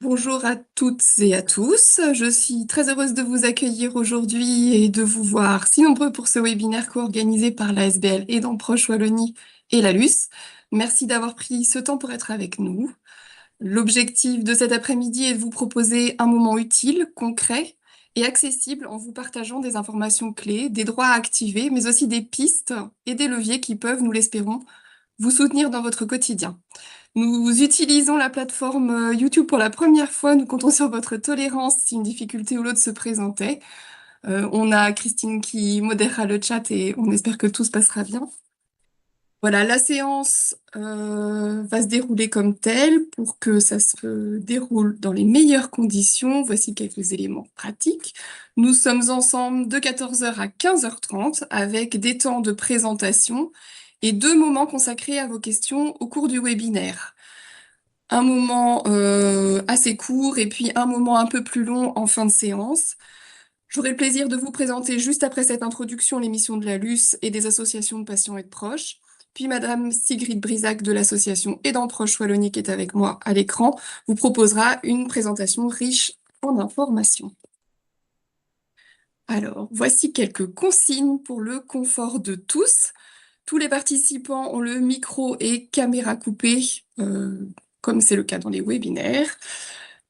Bonjour à toutes et à tous. Je suis très heureuse de vous accueillir aujourd'hui et de vous voir si nombreux pour ce webinaire co-organisé par l'ASBL et dans Proche Wallonie et la LUS. Merci d'avoir pris ce temps pour être avec nous. L'objectif de cet après-midi est de vous proposer un moment utile, concret et accessible en vous partageant des informations clés, des droits à activer, mais aussi des pistes et des leviers qui peuvent, nous l'espérons, vous soutenir dans votre quotidien. Nous utilisons la plateforme YouTube pour la première fois. Nous comptons sur votre tolérance si une difficulté ou l'autre se présentait. On a Christine qui modérera le chat et on espère que tout se passera bien. Voilà, la séance va se dérouler comme telle pour que ça se déroule dans les meilleures conditions. Voici quelques éléments pratiques. Nous sommes ensemble de 14 heures à 15h30 avec des temps de présentation et 2 moments consacrés à vos questions au cours du webinaire. Un moment assez court et puis un moment un peu plus long en fin de séance. J'aurai le plaisir de vous présenter juste après cette introduction les missions de la LUS et des associations de patients et de proches. Puis Madame Sigrid Brisac de l'association Aidants Proches Wallonie qui est avec moi à l'écran vous proposera une présentation riche en informations. Alors, voici quelques consignes pour le confort de tous. Tous les participants ont le micro et caméra coupés, comme c'est le cas dans les webinaires.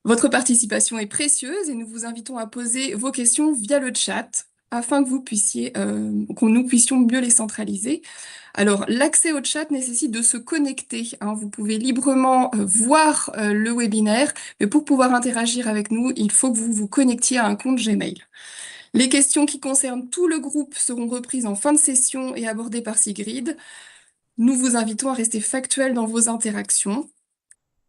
Votre participation est précieuse et nous vous invitons à poser vos questions via le chat afin que que nous puissions mieux les centraliser. Alors, l'accès au chat nécessite de se connecter, hein. Vous pouvez librement voir le webinaire, mais pour pouvoir interagir avec nous, il faut que vous vous connectiez à un compte Gmail. Les questions qui concernent tout le groupe seront reprises en fin de session et abordées par Sigrid. Nous vous invitons à rester factuel dans vos interactions.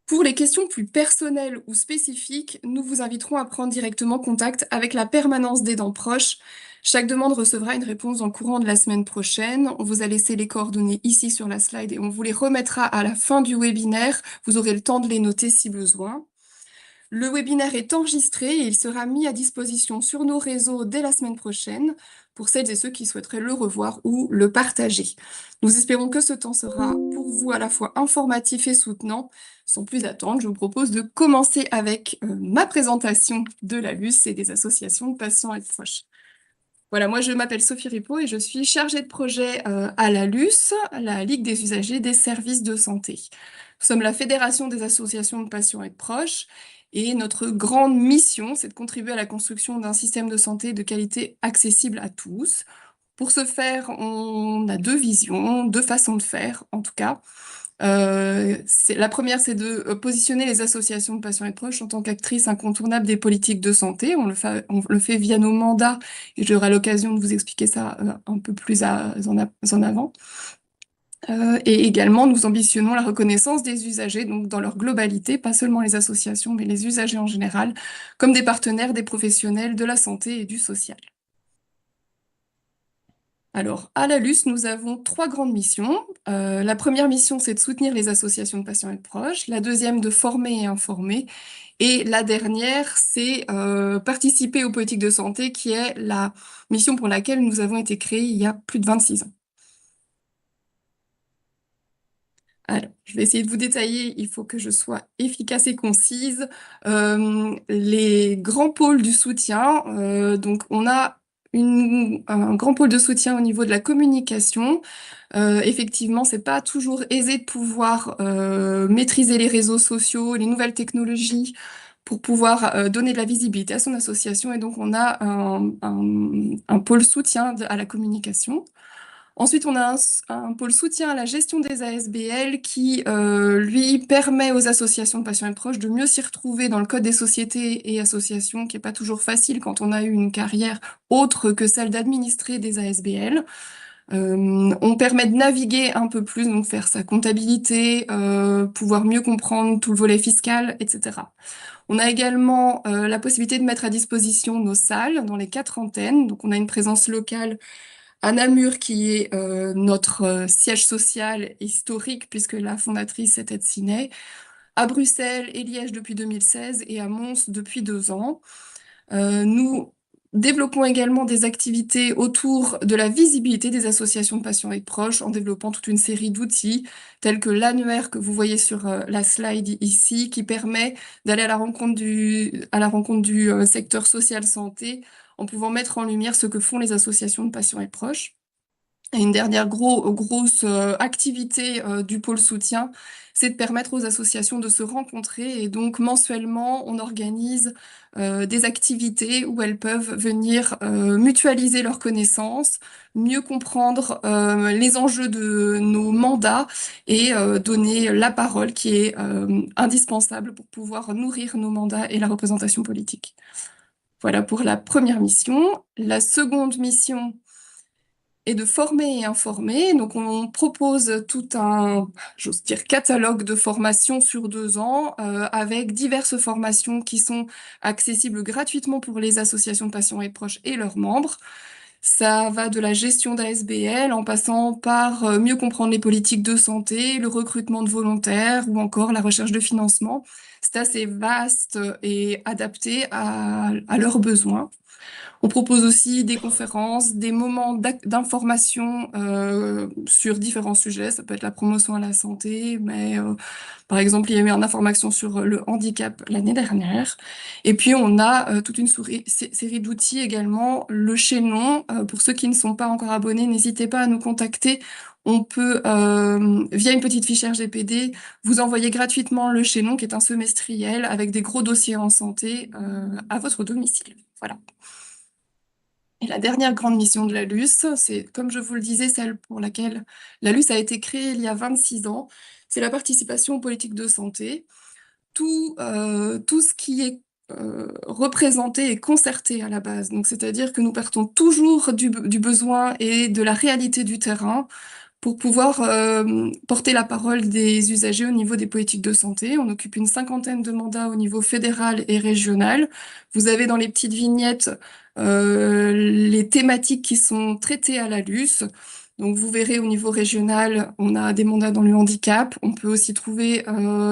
Pour les questions plus personnelles ou spécifiques, nous vous inviterons à prendre directement contact avec la permanence des dents proches. Chaque demande recevra une réponse dans le courant de la semaine prochaine. On vous a laissé les coordonnées ici sur la slide et on vous les remettra à la fin du webinaire. Vous aurez le temps de les noter si besoin. Le webinaire est enregistré et il sera mis à disposition sur nos réseaux dès la semaine prochaine pour celles et ceux qui souhaiteraient le revoir ou le partager. Nous espérons que ce temps sera pour vous à la fois informatif et soutenant. Sans plus attendre, je vous propose de commencer avec ma présentation de la LUS et des associations de patients et de proches. Voilà, moi je m'appelle Sophie Ripaud et je suis chargée de projet à la LUS, la Ligue des usagers des services de santé. Nous sommes la fédération des associations de patients et de proches et notre grande mission, c'est de contribuer à la construction d'un système de santé de qualité accessible à tous. Pour ce faire, on a deux visions, deux façons de faire en tout cas. La première, c'est de positionner les associations de patients et de proches en tant qu'actrices incontournables des politiques de santé. On le fait via nos mandats et j'aurai l'occasion de vous expliquer ça un peu plus en avant. Et également, nous ambitionnons la reconnaissance des usagers, donc dans leur globalité, pas seulement les associations, mais les usagers en général, comme des partenaires des professionnels de la santé et du social. Alors, à la LUS, nous avons trois grandes missions. La première mission, c'est de soutenir les associations de patients et de proches. La deuxième, de former et informer. Et la dernière, c'est participer aux politiques de santé, qui est la mission pour laquelle nous avons été créés il y a plus de 26 ans. Alors, je vais essayer de vous détailler, il faut que je sois efficace et concise. Les grands pôles du soutien, donc on a un grand pôle de soutien au niveau de la communication. Effectivement, c'est pas toujours aisé de pouvoir maîtriser les réseaux sociaux, les nouvelles technologies pour pouvoir donner de la visibilité à son association. Et donc, on a un pôle soutien à la communication. Ensuite, on a un pôle soutien à la gestion des ASBL qui, lui, permet aux associations de patients et de proches de mieux s'y retrouver dans le code des sociétés et associations, qui n'est pas toujours facile quand on a eu une carrière autre que celle d'administrer des ASBL. On permet de naviguer un peu plus, donc faire sa comptabilité, pouvoir mieux comprendre tout le volet fiscal, etc. On a également la possibilité de mettre à disposition nos salles dans les 4 antennes. Donc, on a une présence locale à Namur, qui est notre siège social historique, puisque la fondatrice était de Ciné, à Bruxelles et Liège depuis 2016 et à Mons depuis 2 ans. Nous Développons également des activités autour de la visibilité des associations de patients et de proches en développant toute une série d'outils tels que l'annuaire que vous voyez sur la slide ici, qui permet d'aller à la rencontre du secteur social santé en pouvant mettre en lumière ce que font les associations de patients et de proches. Et une dernière grosse activité du pôle soutien, c'est de permettre aux associations de se rencontrer. Et donc, mensuellement, on organise des activités où elles peuvent venir mutualiser leurs connaissances, mieux comprendre les enjeux de nos mandats et donner la parole qui est indispensable pour pouvoir nourrir nos mandats et la représentation politique. Voilà pour la première mission. La seconde mission et de former et informer. Donc, on propose tout un, j'ose dire, catalogue de formations sur 2 ans avec diverses formations qui sont accessibles gratuitement pour les associations de patients et proches et leurs membres. Ça va de la gestion d'ASBL en passant par mieux comprendre les politiques de santé, le recrutement de volontaires ou encore la recherche de financement. C'est assez vaste et adapté à leurs besoins. On propose aussi des conférences, des moments d'information sur différents sujets. Ça peut être la promotion à la santé, mais par exemple, il y a eu une information sur le handicap l'année dernière. Et puis, on a toute une série d'outils également. Le chaînon, pour ceux qui ne sont pas encore abonnés, n'hésitez pas à nous contacter. On peut, via une petite fiche RGPD, vous envoyer gratuitement le chaînon, qui est un semestriel avec des gros dossiers en santé à votre domicile. Voilà. Et la dernière grande mission de la LUS, c'est, comme je vous le disais, celle pour laquelle la LUS a été créée il y a 26 ans, c'est la participation aux politiques de santé. Tout ce qui est représenté et concerté à la base. Donc, c'est-à-dire que nous partons toujours du besoin et de la réalité du terrain pour pouvoir porter la parole des usagers au niveau des politiques de santé. On occupe une cinquantaine de mandats au niveau fédéral et régional. Vous avez dans les petites vignettes les thématiques qui sont traitées à la LUS. Donc vous verrez au niveau régional, on a des mandats dans le handicap. On peut aussi trouver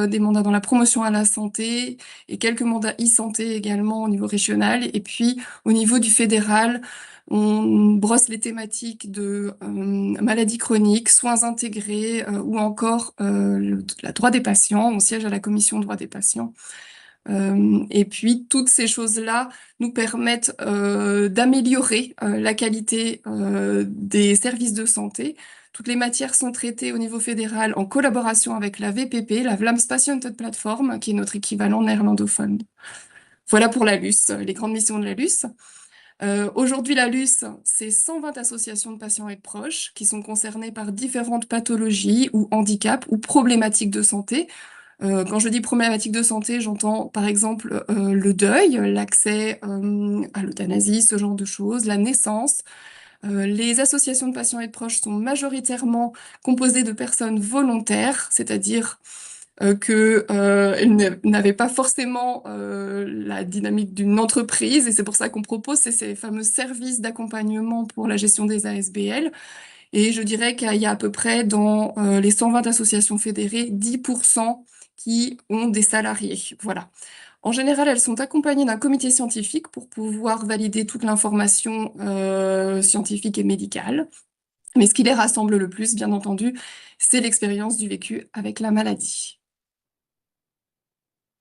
des mandats dans la promotion à la santé et quelques mandats e-santé également au niveau régional. Et puis au niveau du fédéral, on brosse les thématiques de maladies chroniques, soins intégrés ou encore la droit des patients. On siège à la commission droit des patients. Et puis, toutes ces choses-là nous permettent d'améliorer la qualité des services de santé. Toutes les matières sont traitées au niveau fédéral en collaboration avec la VPP, la Vlaams Patiënten Platform, qui est notre équivalent néerlandophone. Voilà pour la LUS, les grandes missions de la LUS. Aujourd'hui, la LUS, c'est 120 associations de patients et de proches qui sont concernées par différentes pathologies ou handicaps ou problématiques de santé. Quand je dis problématiques de santé, j'entends par exemple le deuil, l'accès à l'euthanasie, ce genre de choses, la naissance. Les associations de patients et de proches sont majoritairement composées de personnes volontaires, c'est-à-dire qu'elles n'avaient pas forcément la dynamique d'une entreprise, et c'est pour ça qu'on propose ces fameux services d'accompagnement pour la gestion des ASBL. Et je dirais qu'il y a à peu près dans les 120 associations fédérées, 10% qui ont des salariés. Voilà. En général, elles sont accompagnées d'un comité scientifique pour pouvoir valider toute l'information scientifique et médicale. Mais ce qui les rassemble le plus, bien entendu, c'est l'expérience du vécu avec la maladie.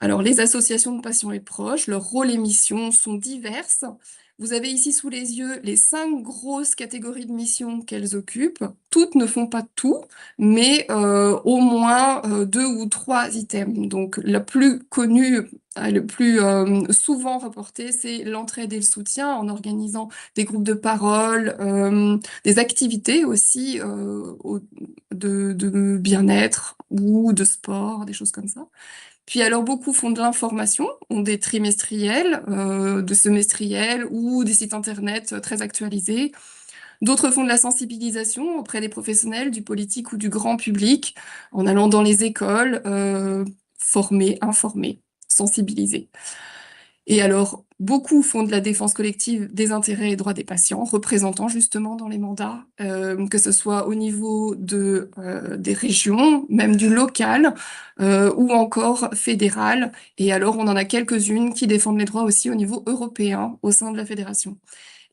Alors, les associations de patients et de proches, leurs rôles et missions sont diverses. Vous avez ici sous les yeux les 5 grosses catégories de missions qu'elles occupent. Toutes ne font pas tout, mais au moins 2 ou 3 items. Donc, la plus connue, le plus souvent reportée, c'est l'entraide et le soutien en organisant des groupes de parole, des activités aussi de bien-être ou de sport, des choses comme ça. Puis alors beaucoup font de l'information, ont des trimestriels, de semestriels ou des sites internet très actualisés. D'autres font de la sensibilisation auprès des professionnels, du politique ou du grand public, en allant dans les écoles, former, informer, sensibiliser. Et alors, Beaucoup font de la défense collective des intérêts et droits des patients, représentant justement dans les mandats, que ce soit au niveau des régions, même du local, ou encore fédéral. Et alors, on en a quelques-unes qui défendent les droits aussi au niveau européen, au sein de la fédération.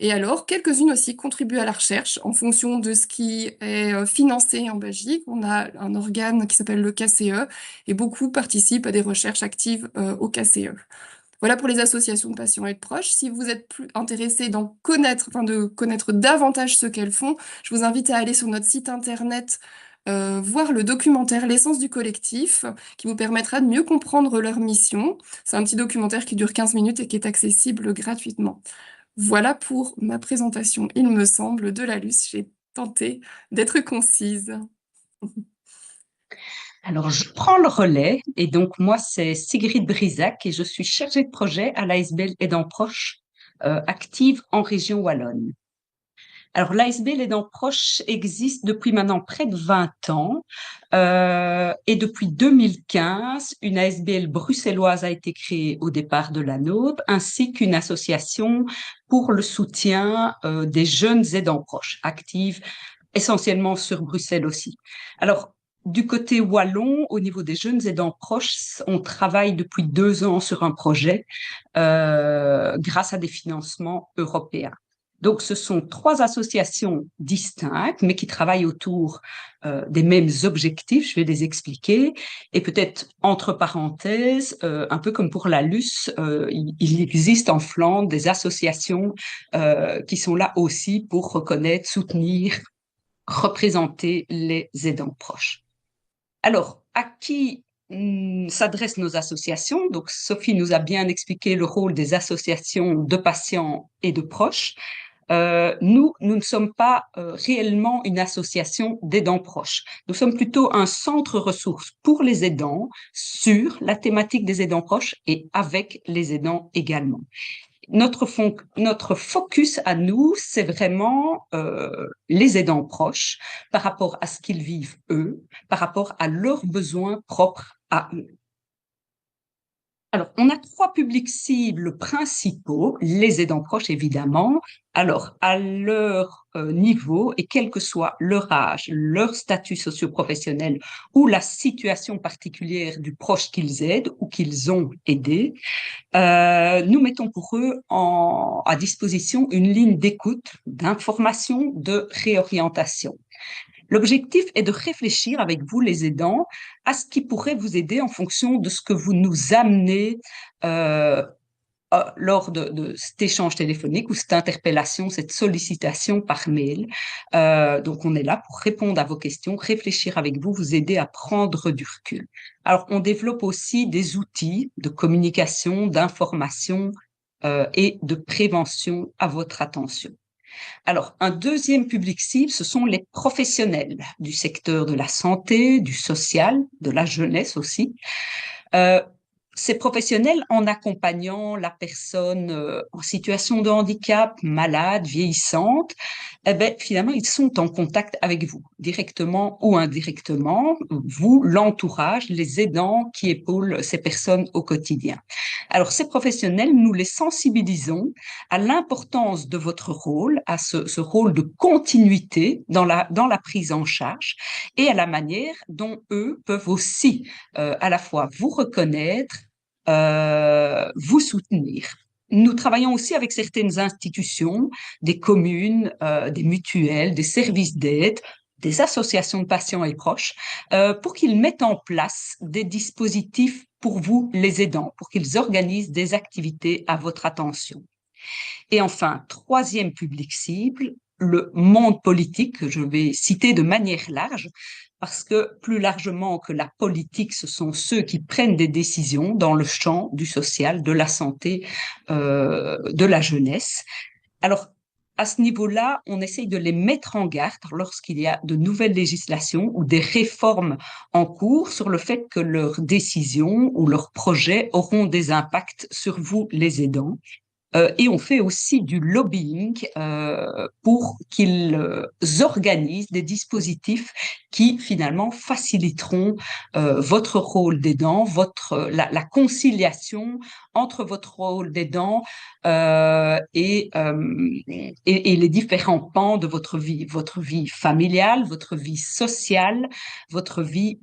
Et alors, quelques-unes aussi contribuent à la recherche en fonction de ce qui est financé en Belgique. On a un organe qui s'appelle le KCE et beaucoup participent à des recherches actives au KCE. Voilà pour les associations de patients et de proches. Si vous êtes plus intéressé d'en connaître, enfin de connaître davantage ce qu'elles font, je vous invite à aller sur notre site internet, voir le documentaire L'essence du collectif, qui vous permettra de mieux comprendre leur mission. C'est un petit documentaire qui dure 15 minutes et qui est accessible gratuitement. Voilà pour ma présentation, il me semble, de la LUS. J'ai tenté d'être concise. Alors, je prends le relais et donc moi, c'est Sigrid Brisac et je suis chargée de projet à l'ASBL Aidants Proches, active en région Wallonne. Alors, l'ASBL Aidants Proches existe depuis maintenant près de 20 ans et depuis 2015, une ASBL bruxelloise a été créée au départ de la nôtre, ainsi qu'une association pour le soutien des jeunes aidants proches, active essentiellement sur Bruxelles aussi. Alors, du côté wallon, au niveau des jeunes aidants proches, on travaille depuis 2 ans sur un projet grâce à des financements européens. Donc, ce sont 3 associations distinctes, mais qui travaillent autour des mêmes objectifs. Je vais les expliquer. Et peut-être, entre parenthèses, un peu comme pour la LUS, il existe en Flandre des associations qui sont là aussi pour reconnaître, soutenir, représenter les aidants proches. Alors, à qui s'adressent nos associations? Donc, Sophie nous a bien expliqué le rôle des associations de patients et de proches. Nous ne sommes pas réellement une association d'aidants proches. Nous sommes plutôt un centre ressources pour les aidants sur la thématique des aidants proches et avec les aidants également. Notre focus à nous, c'est vraiment les aidants proches par rapport à ce qu'ils vivent eux, par rapport à leurs besoins propres à eux. Alors, on a 3 publics cibles principaux, les aidants proches évidemment. Alors, à leur niveau et quel que soit leur âge, leur statut socio-professionnel ou la situation particulière du proche qu'ils aident ou qu'ils ont aidé, nous mettons pour eux à disposition une ligne d'écoute, d'information, de réorientation. L'objectif est de réfléchir avec vous, les aidants, à ce qui pourrait vous aider en fonction de ce que vous nous amenez lors de cet échange téléphonique ou cette interpellation, cette sollicitation par mail. Donc, on est là pour répondre à vos questions, réfléchir avec vous, vous aider à prendre du recul. Alors, on développe aussi des outils de communication, d'information et de prévention à votre attention. Alors, un deuxième public cible, ce sont les professionnels du secteur de la santé, du social, de la jeunesse aussi. Ces professionnels, en accompagnant la personne en situation de handicap, malade, vieillissante, eh ben, finalement, ils sont en contact avec vous, directement ou indirectement, vous, l'entourage, les aidants qui épaulent ces personnes au quotidien. Alors, ces professionnels, nous les sensibilisons à l'importance de votre rôle, à ce rôle de continuité dans la prise en charge et à la manière dont eux peuvent aussi à la fois vous reconnaître, vous soutenir. Nous travaillons aussi avec certaines institutions, des communes, des mutuelles, des services d'aide, des associations de patients et proches, pour qu'ils mettent en place des dispositifs pour vous, les aidants, pour qu'ils organisent des activités à votre attention. Et enfin, troisième public cible, le monde politique, que je vais citer de manière large, parce que plus largement que la politique, ce sont ceux qui prennent des décisions dans le champ du social, de la santé, de la jeunesse. Alors, à ce niveau-là, on essaye de les mettre en garde lorsqu'il y a de nouvelles législations ou des réformes en cours sur le fait que leurs décisions ou leurs projets auront des impacts sur vous, les aidants. et on fait aussi du lobbying pour qu'ils organisent des dispositifs qui finalement faciliteront votre rôle d'aidant, la conciliation entre votre rôle d'aidant et les différents pans de votre vie familiale, votre vie sociale, votre vie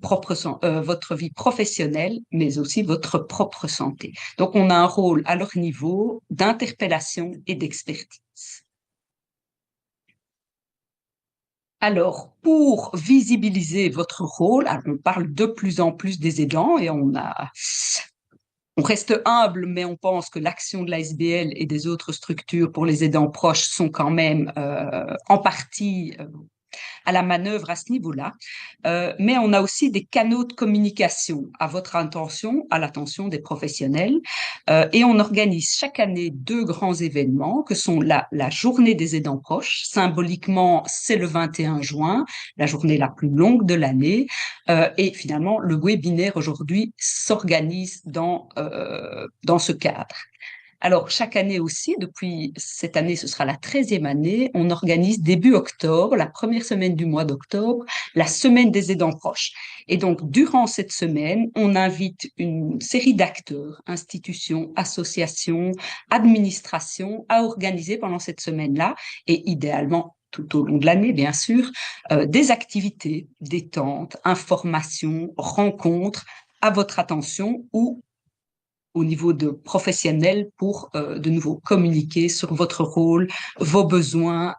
professionnelle, mais aussi votre propre santé. Donc, on a un rôle à leur niveau d'interpellation et d'expertise. Alors, pour visibiliser votre rôle, alors on parle de plus en plus des aidants et on reste humble, mais on pense que l'action de l'ASBL et des autres structures pour les aidants proches sont quand même en partie à la manœuvre à ce niveau-là. Mais on a aussi des canaux de communication à votre intention, à l'attention des professionnels. Et on organise chaque année 2 grands événements que sont la journée des aidants proches. Symboliquement, c'est le 21 juin, la journée la plus longue de l'année. Et finalement, le webinaire aujourd'hui s'organise dans ce cadre. Alors, chaque année aussi, depuis cette année, ce sera la 13e année, on organise début octobre, la première semaine du mois d'octobre, la semaine des aidants proches. Et donc, durant cette semaine, on invite une série d'acteurs, institutions, associations, administrations à organiser pendant cette semaine-là, et idéalement, tout au long de l'année, bien sûr, des activités, détente, informations, rencontres à votre attention ou au niveau de professionnel pour de nouveau communiquer sur votre rôle, vos besoins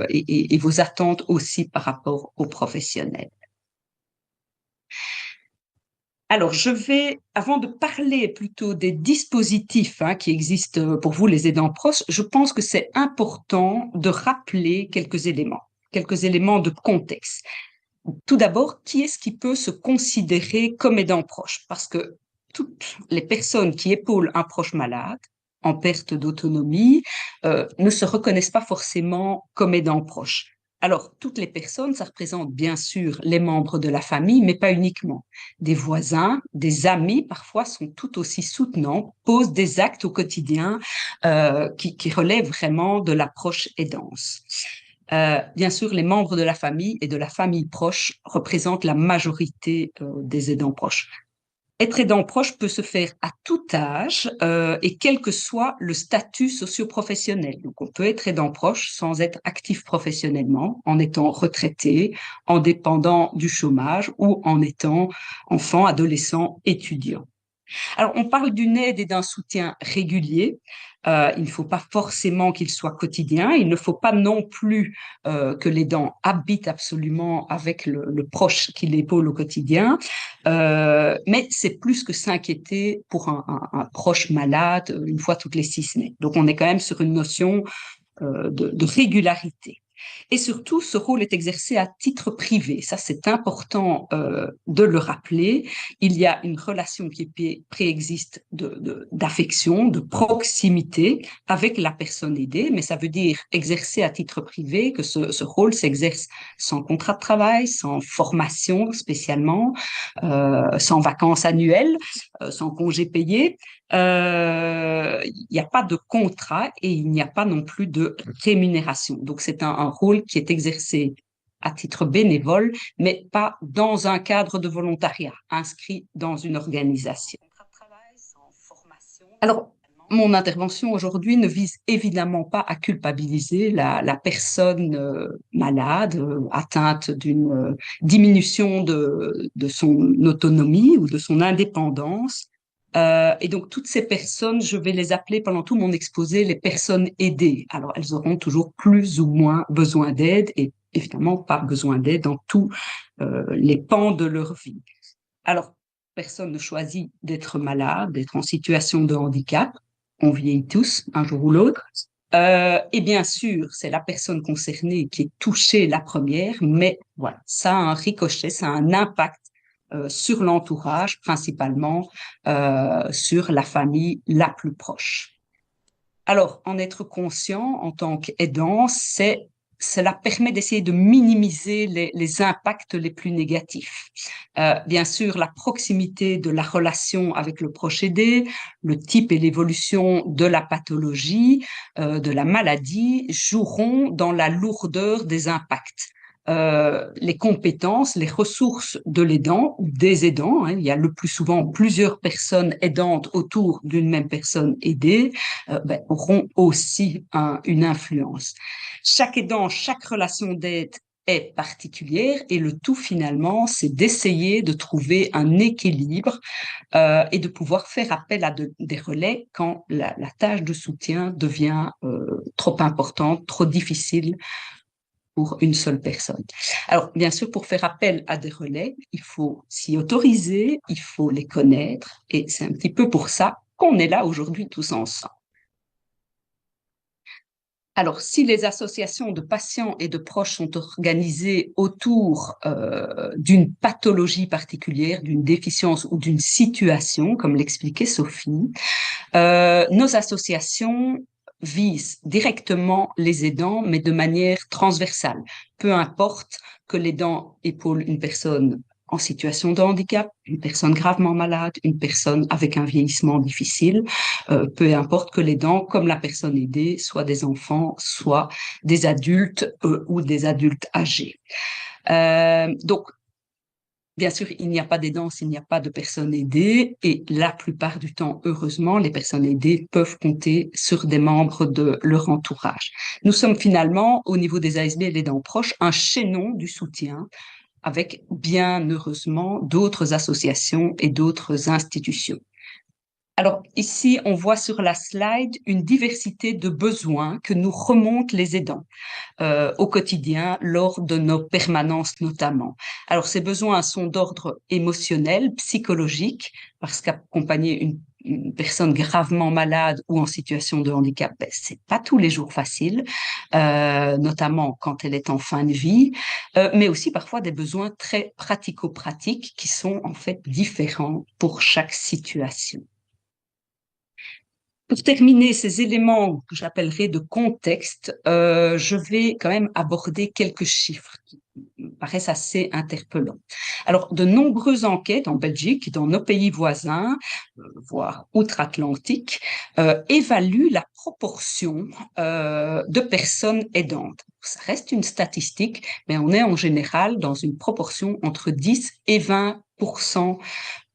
et vos attentes aussi par rapport aux professionnels. Alors, je vais, avant de parler plutôt des dispositifs qui existent pour vous, les aidants proches, je pense que c'est important de rappeler quelques éléments de contexte. Tout d'abord, qui est-ce qui peut se considérer comme aidant proche? Parce que toutes les personnes qui épaulent un proche malade en perte d'autonomie ne se reconnaissent pas forcément comme aidant proche. Alors, toutes les personnes, ça représente bien sûr les membres de la famille, mais pas uniquement. Des voisins, des amis, parfois, sont tout aussi soutenants, posent des actes au quotidien qui relèvent vraiment de l'approche aidance. Bien sûr, les membres de la famille et de la famille proche représentent la majorité des aidants proches. Être aidant proche peut se faire à tout âge et quel que soit le statut socio-professionnel. Donc, on peut être aidant proche sans être actif professionnellement, en étant retraité, en dépendant du chômage ou en étant enfant, adolescent, étudiant. Alors, on parle d'une aide et d'un soutien régulier. Il ne faut pas forcément qu'il soit quotidien. Il ne faut pas non plus que l'aidant habite absolument avec le proche qui l'épaule au quotidien. Mais c'est plus que s'inquiéter pour un proche malade une fois toutes les 6 semaines. Donc, on est quand même sur une notion de régularité. Et surtout, ce rôle est exercé à titre privé. Ça, c'est important de le rappeler. Il y a une relation qui préexiste d'affection, de proximité avec la personne aidée, mais ça veut dire exercer à titre privé, que ce rôle s'exerce sans contrat de travail, sans formation spécialement, sans vacances annuelles, sans congés payés. Il n'y a pas de contrat et il n'y a pas non plus de rémunération. Donc, c'est un rôle qui est exercé à titre bénévole, mais pas dans un cadre de volontariat, inscrit dans une organisation. Alors, mon intervention aujourd'hui ne vise évidemment pas à culpabiliser la personne malade, atteinte d'une diminution de son autonomie ou de son indépendance. Et donc, toutes ces personnes, je vais les appeler pendant tout mon exposé les personnes aidées. Alors, elles auront toujours plus ou moins besoin d'aide et évidemment pas besoin d'aide dans tous les pans de leur vie. Alors, personne ne choisit d'être malade, d'être en situation de handicap. On vieillit tous, un jour ou l'autre. Et bien sûr, c'est la personne concernée qui est touchée la première, mais voilà, ça a un ricochet, ça a un impact sur l'entourage, principalement sur la famille la plus proche. Alors, en être conscient en tant qu'aidant, c'est cela permet d'essayer de minimiser les impacts les plus négatifs. Bien sûr, la proximité de la relation avec le proche aidé, le type et l'évolution de la pathologie, de la maladie, joueront dans la lourdeur des impacts. Les compétences, les ressources de l'aidant ou des aidants, hein, il y a le plus souvent plusieurs personnes aidantes autour d'une même personne aidée, auront aussi une influence. Chaque aidant, chaque relation d'aide est particulière et le tout finalement, c'est d'essayer de trouver un équilibre et de pouvoir faire appel à des relais quand la tâche de soutien devient trop importante, trop difficile pour une seule personne. Alors, bien sûr, pour faire appel à des relais, il faut s'y autoriser, il faut les connaître et c'est un petit peu pour ça qu'on est là aujourd'hui tous ensemble. Alors, si les associations de patients et de proches sont organisées autour d'une pathologie particulière, d'une déficience ou d'une situation, comme l'expliquait Sophie, nos associations visent directement les aidants, mais de manière transversale. Peu importe que l'aidant épaule une personne en situation de handicap, une personne gravement malade, une personne avec un vieillissement difficile, peu importe que l'aidant, comme la personne aidée, soit des enfants, soit des adultes ou des adultes âgés. Donc, bien sûr, il n'y a pas d'aidant s'il n'y a pas de personnes aidées et la plupart du temps, heureusement, les personnes aidées peuvent compter sur des membres de leur entourage. Nous sommes finalement, au niveau des ASBL aidants proches, un chaînon du soutien avec, bien heureusement, d'autres associations et d'autres institutions. Alors ici, on voit sur la slide une diversité de besoins que nous remontent les aidants au quotidien lors de nos permanences notamment. Alors ces besoins sont d'ordre émotionnel, psychologique, parce qu'accompagner une personne gravement malade ou en situation de handicap, c'est pas tous les jours facile, notamment quand elle est en fin de vie, mais aussi parfois des besoins très pratico-pratiques qui sont en fait différents pour chaque situation. Pour terminer ces éléments que j'appellerais de contexte, je vais quand même aborder quelques chiffres qui me paraissent assez interpellants. Alors, de nombreuses enquêtes en Belgique, dans nos pays voisins, voire outre-Atlantique, évaluent la proportion de personnes aidantes. Ça reste une statistique, mais on est en général dans une proportion entre 10 et 20%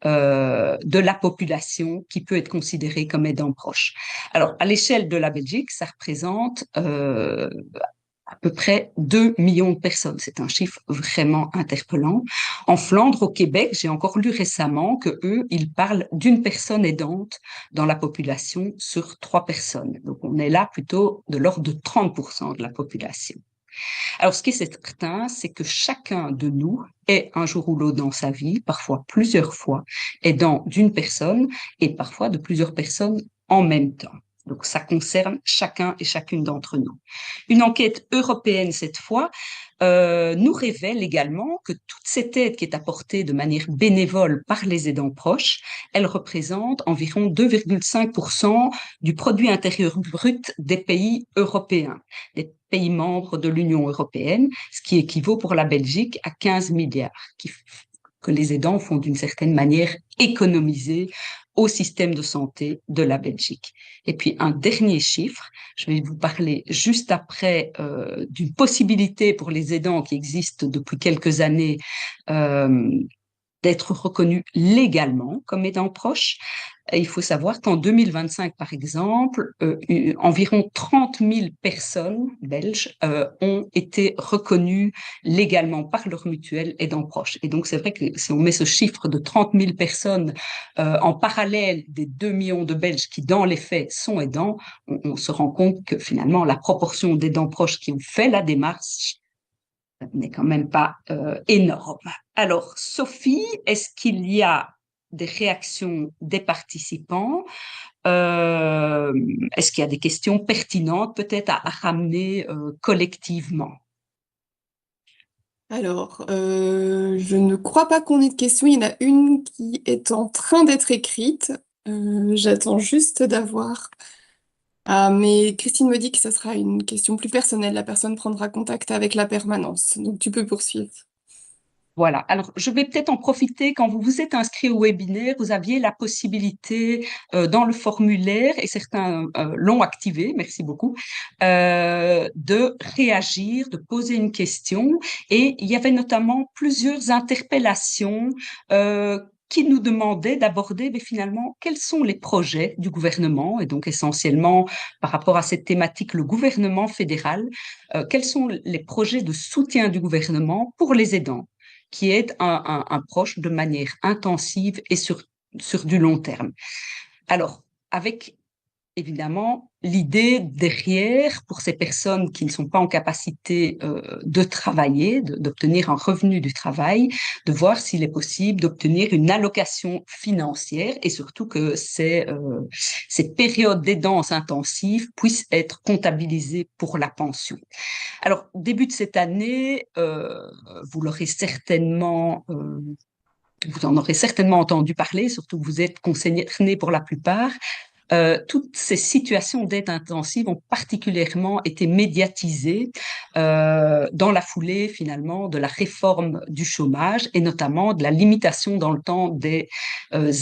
de la population qui peut être considérée comme aidant proche. Alors, à l'échelle de la Belgique, ça représente à peu près 2 millions de personnes. C'est un chiffre vraiment interpellant. En Flandre, au Québec, j'ai encore lu récemment que eux, ils parlent d'une personne aidante dans la population sur 3 personnes. Donc, on est là plutôt de l'ordre de 30% de la population. Alors, ce qui est certain, c'est que chacun de nous est un jour ou l'autre dans sa vie, parfois plusieurs fois, aidant d'une personne et parfois de plusieurs personnes en même temps. Donc, ça concerne chacun et chacune d'entre nous. Une enquête européenne, cette fois, nous révèle également que toute cette aide qui est apportée de manière bénévole par les aidants proches, elle représente environ 2,5% du produit intérieur brut des pays européens, des pays membres de l'Union européenne, ce qui équivaut pour la Belgique à 15 milliards, que les aidants font d'une certaine manière économiser au système de santé de la Belgique. Et puis un dernier chiffre, je vais vous parler juste après d'une possibilité pour les aidants qui existent depuis quelques années d'être reconnus légalement comme aidants proches. Et il faut savoir qu'en 2025, par exemple, environ 30 000 personnes belges ont été reconnues légalement par leur mutuelle aidants proches. Et donc, c'est vrai que si on met ce chiffre de 30 000 personnes en parallèle des 2 millions de Belges qui, dans les faits, sont aidants, on se rend compte que finalement, la proportion d'aidants proches qui ont fait la démarche n'est quand même pas énorme. Alors, Sophie, est-ce qu'il y a des réactions des participants? Est-ce qu'il y a des questions pertinentes peut-être à ramener collectivement? Alors, je ne crois pas qu'on ait de questions. Il y en a une qui est en train d'être écrite. J'attends juste d'avoir Ah, mais Christine me dit que ce sera une question plus personnelle. La personne prendra contact avec la permanence. Donc, tu peux poursuivre. Voilà. Alors, je vais peut-être en profiter. Quand vous vous êtes inscrit au webinaire, vous aviez la possibilité dans le formulaire, et certains l'ont activé, merci beaucoup, de réagir, de poser une question. Et il y avait notamment plusieurs interpellations qui nous demandaient d'aborder, mais finalement, quels sont les projets du gouvernement, et donc essentiellement par rapport à cette thématique, le gouvernement fédéral, quels sont les projets de soutien du gouvernement pour les aidants qui aide un proche de manière intensive et sur du long terme. Alors, avec évidemment l'idée derrière, pour ces personnes qui ne sont pas en capacité de travailler, d'obtenir un revenu du travail, de voir s'il est possible d'obtenir une allocation financière et surtout que ces périodes d'aidance intensive puissent être comptabilisées pour la pension. Alors, début de cette année, vous l'aurez certainement, vous en aurez certainement entendu parler, surtout que vous êtes concernés pour la plupart. Toutes ces situations d'aide intensive ont particulièrement été médiatisées dans la foulée finalement de la réforme du chômage et notamment de la limitation dans le temps des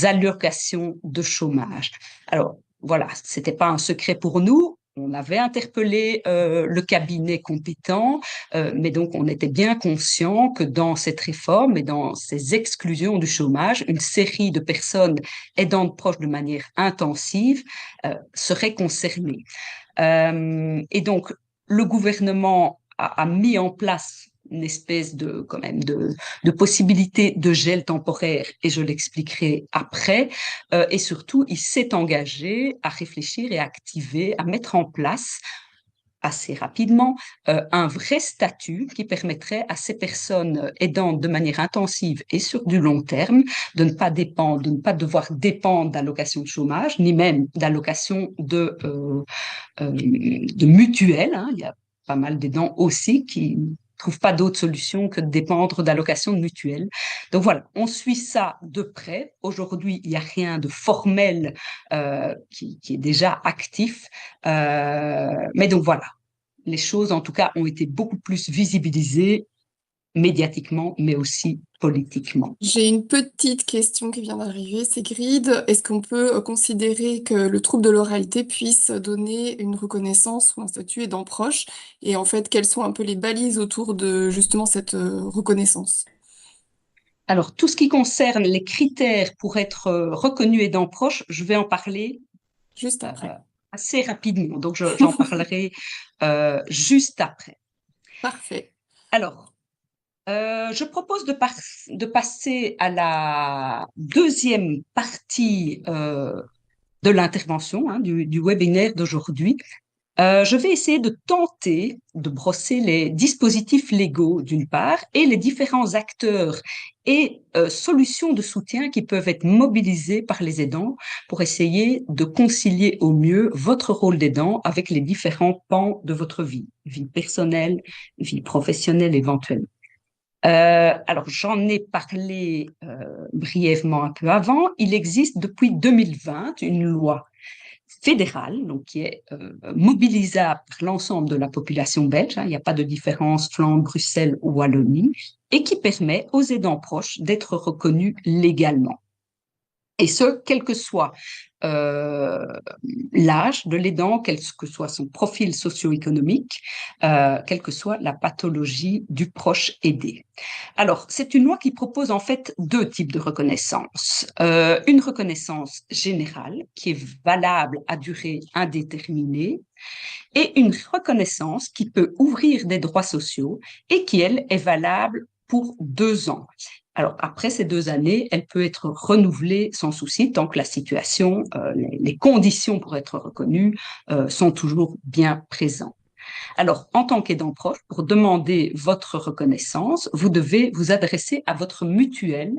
allocations de chômage. Alors voilà, c'était pas un secret pour nous. On avait interpellé le cabinet compétent, mais donc on était bien conscient que dans cette réforme et dans ces exclusions du chômage, une série de personnes aidant de proches de manière intensive seraient concernées. Et donc, le gouvernement a mis en place une espèce de, quand même, de possibilité de gel temporaire, et je l'expliquerai après. Et surtout, il s'est engagé à réfléchir et à activer, à mettre en place assez rapidement un vrai statut qui permettrait à ces personnes aidant de manière intensive et sur du long terme de ne pas dépendre, de ne pas devoir dépendre d'allocations de chômage, ni même d'allocations de mutuelles. Hein. Il y a pas mal d'aidants aussi qui ne trouvent pas d'autre solution que de dépendre d'allocations de mutuelles. Donc voilà, on suit ça de près. Aujourd'hui, il n'y a rien de formel qui est déjà actif. Mais donc voilà, les choses en tout cas ont été beaucoup plus visibilisées médiatiquement, mais aussi politiquement. J'ai une petite question qui vient d'arriver, Sigrid. Est-ce qu'on peut considérer que le trouble de l'oralité puisse donner une reconnaissance ou un statut aidant proche? Et en fait, quelles sont un peu les balises autour de justement cette reconnaissance? Alors, tout ce qui concerne les critères pour être reconnu aidant proche, je vais en parler Juste euh, après. assez rapidement. Donc, j'en parlerai juste après. Parfait. Alors, je propose de passer à la deuxième partie de l'intervention hein, du webinaire d'aujourd'hui. Je vais essayer de tenter de brosser les dispositifs légaux d'une part et les différents acteurs et solutions de soutien qui peuvent être mobilisés par les aidants pour essayer de concilier au mieux votre rôle d'aidant avec les différents pans de votre vie, vie personnelle, vie professionnelle éventuellement. Alors, j'en ai parlé brièvement un peu avant. Il existe depuis 2020 une loi fédérale, donc qui est mobilisable par l'ensemble de la population belge. Hein, il n'y a pas de différence Flandre, Bruxelles ou Wallonie, et qui permet aux aidants proches d'être reconnus légalement. Et ce, quel que soit euh, l'âge de l'aidant, quel que soit son profil socio-économique, quelle que soit la pathologie du proche aidé. Alors, c'est une loi qui propose en fait deux types de reconnaissance. Une reconnaissance générale qui est valable à durée indéterminée et une reconnaissance qui peut ouvrir des droits sociaux et qui, elle, est valable pour 2 ans. Alors, après ces 2 années, elle peut être renouvelée sans souci tant que la situation, les conditions pour être reconnue sont toujours bien présentes. Alors, en tant qu'aidant proche, pour demander votre reconnaissance, vous devez vous adresser à votre mutuelle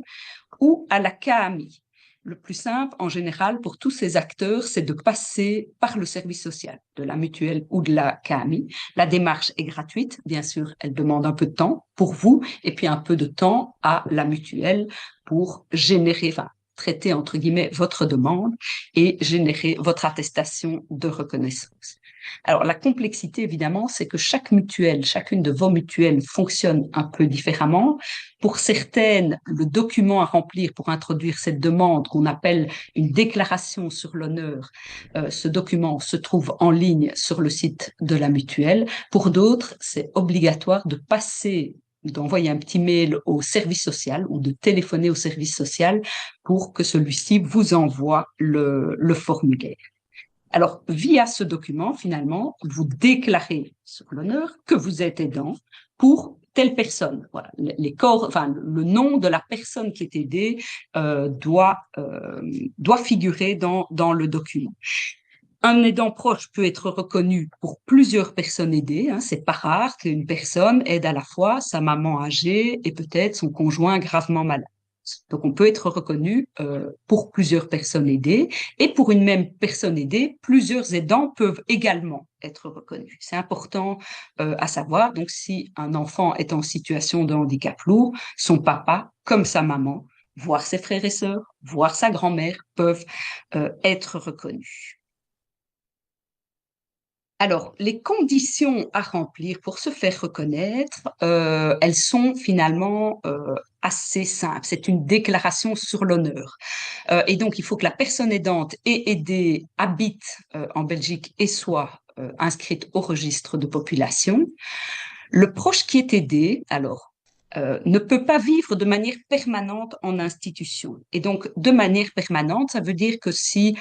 ou à la KAMI. Le plus simple, en général, pour tous ces acteurs, c'est de passer par le service social de la mutuelle ou de la KAMI. La démarche est gratuite, bien sûr, elle demande un peu de temps pour vous et puis un peu de temps à la mutuelle pour générer, enfin, traiter, entre guillemets, votre demande et générer votre attestation de reconnaissance. Alors, la complexité, évidemment, c'est que chaque mutuelle, chacune de vos mutuelles fonctionne un peu différemment. Pour certaines, le document à remplir pour introduire cette demande, qu'on appelle une déclaration sur l'honneur, ce document se trouve en ligne sur le site de la mutuelle. Pour d'autres, c'est obligatoire d'envoyer un petit mail au service social ou de téléphoner au service social pour que celui-ci vous envoie le formulaire. Alors, via ce document, finalement, vous déclarez sur l'honneur que vous êtes aidant pour telle personne. Voilà, le nom de la personne qui est aidée doit figurer dans le document. Un aidant proche peut être reconnu pour plusieurs personnes aidées. C'est pas rare qu'une personne aide à la fois sa maman âgée et peut-être son conjoint gravement malade. Donc, on peut être reconnu pour plusieurs personnes aidées, et pour une même personne aidée, plusieurs aidants peuvent également être reconnus. C'est important à savoir. Donc, si un enfant est en situation de handicap lourd, son papa, comme sa maman, voire ses frères et sœurs, voire sa grand-mère, peuvent être reconnus. Alors, les conditions à remplir pour se faire reconnaître, elles sont finalement assez simples. C'est une déclaration sur l'honneur. Et donc, il faut que la personne aidante et aidée habite en Belgique et soit inscrite au registre de population. Le proche qui est aidé, alors, ne peut pas vivre de manière permanente en institution. Et donc, de manière permanente, ça veut dire que si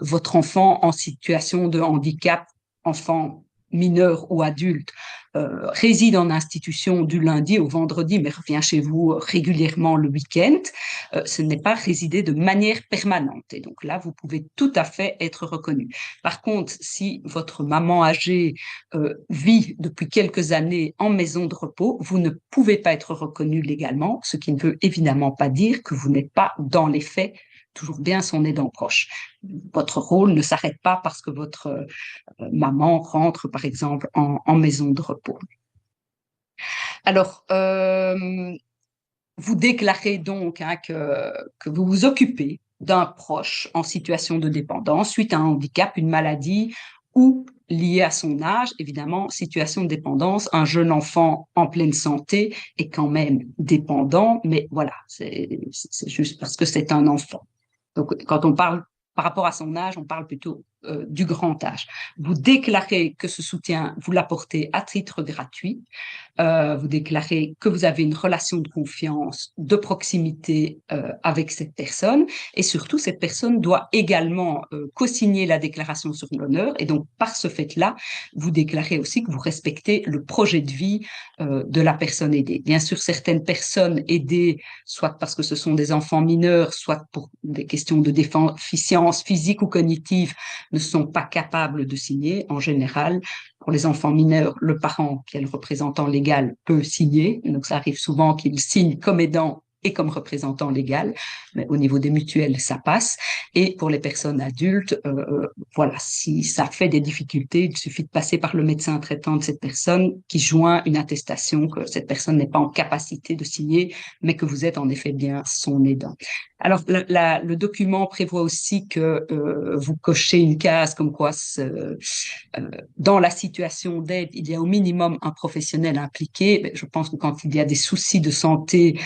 votre enfant en situation de handicap, enfant mineur ou adulte, réside en institution du lundi au vendredi, mais revient chez vous régulièrement le week-end, ce n'est pas résider de manière permanente. Et donc là, vous pouvez tout à fait être reconnu. Par contre, si votre maman âgée vit depuis quelques années en maison de repos, vous ne pouvez pas être reconnu légalement, ce qui ne veut évidemment pas dire que vous n'êtes pas dans les faits toujours bien son aidant proche. Votre rôle ne s'arrête pas parce que votre maman rentre, par exemple, en maison de repos. Alors, vous déclarez donc que vous vous occupez d'un proche en situation de dépendance suite à un handicap, une maladie ou lié à son âge. Évidemment, situation de dépendance, un jeune enfant en pleine santé est quand même dépendant, mais voilà, c'est juste parce que c'est un enfant. Donc, quand on parle par rapport à son âge, on parle plutôt du grand âge. Vous déclarez que ce soutien, vous l'apportez à titre gratuit. Vous déclarez que vous avez une relation de confiance, de proximité avec cette personne, et surtout cette personne doit également co-signer la déclaration sur l'honneur, et donc par ce fait-là, vous déclarez aussi que vous respectez le projet de vie de la personne aidée. Bien sûr, certaines personnes aidées, soit parce que ce sont des enfants mineurs, soit pour des questions de déficience physique ou cognitive, ne sont pas capables de signer. En général, pour les enfants mineurs, le parent, qui est le représentant légal, peut signer. Donc, ça arrive souvent qu'il signe comme aidant et comme représentant légal, mais au niveau des mutuelles, ça passe. Et pour les personnes adultes, voilà, si ça fait des difficultés, il suffit de passer par le médecin traitant de cette personne qui joint une attestation que cette personne n'est pas en capacité de signer, mais que vous êtes en effet bien son aidant. Alors, le document prévoit aussi que vous cochez une case comme quoi dans la situation d'aide, il y a au minimum un professionnel impliqué. Mais je pense que quand il y a des soucis de santé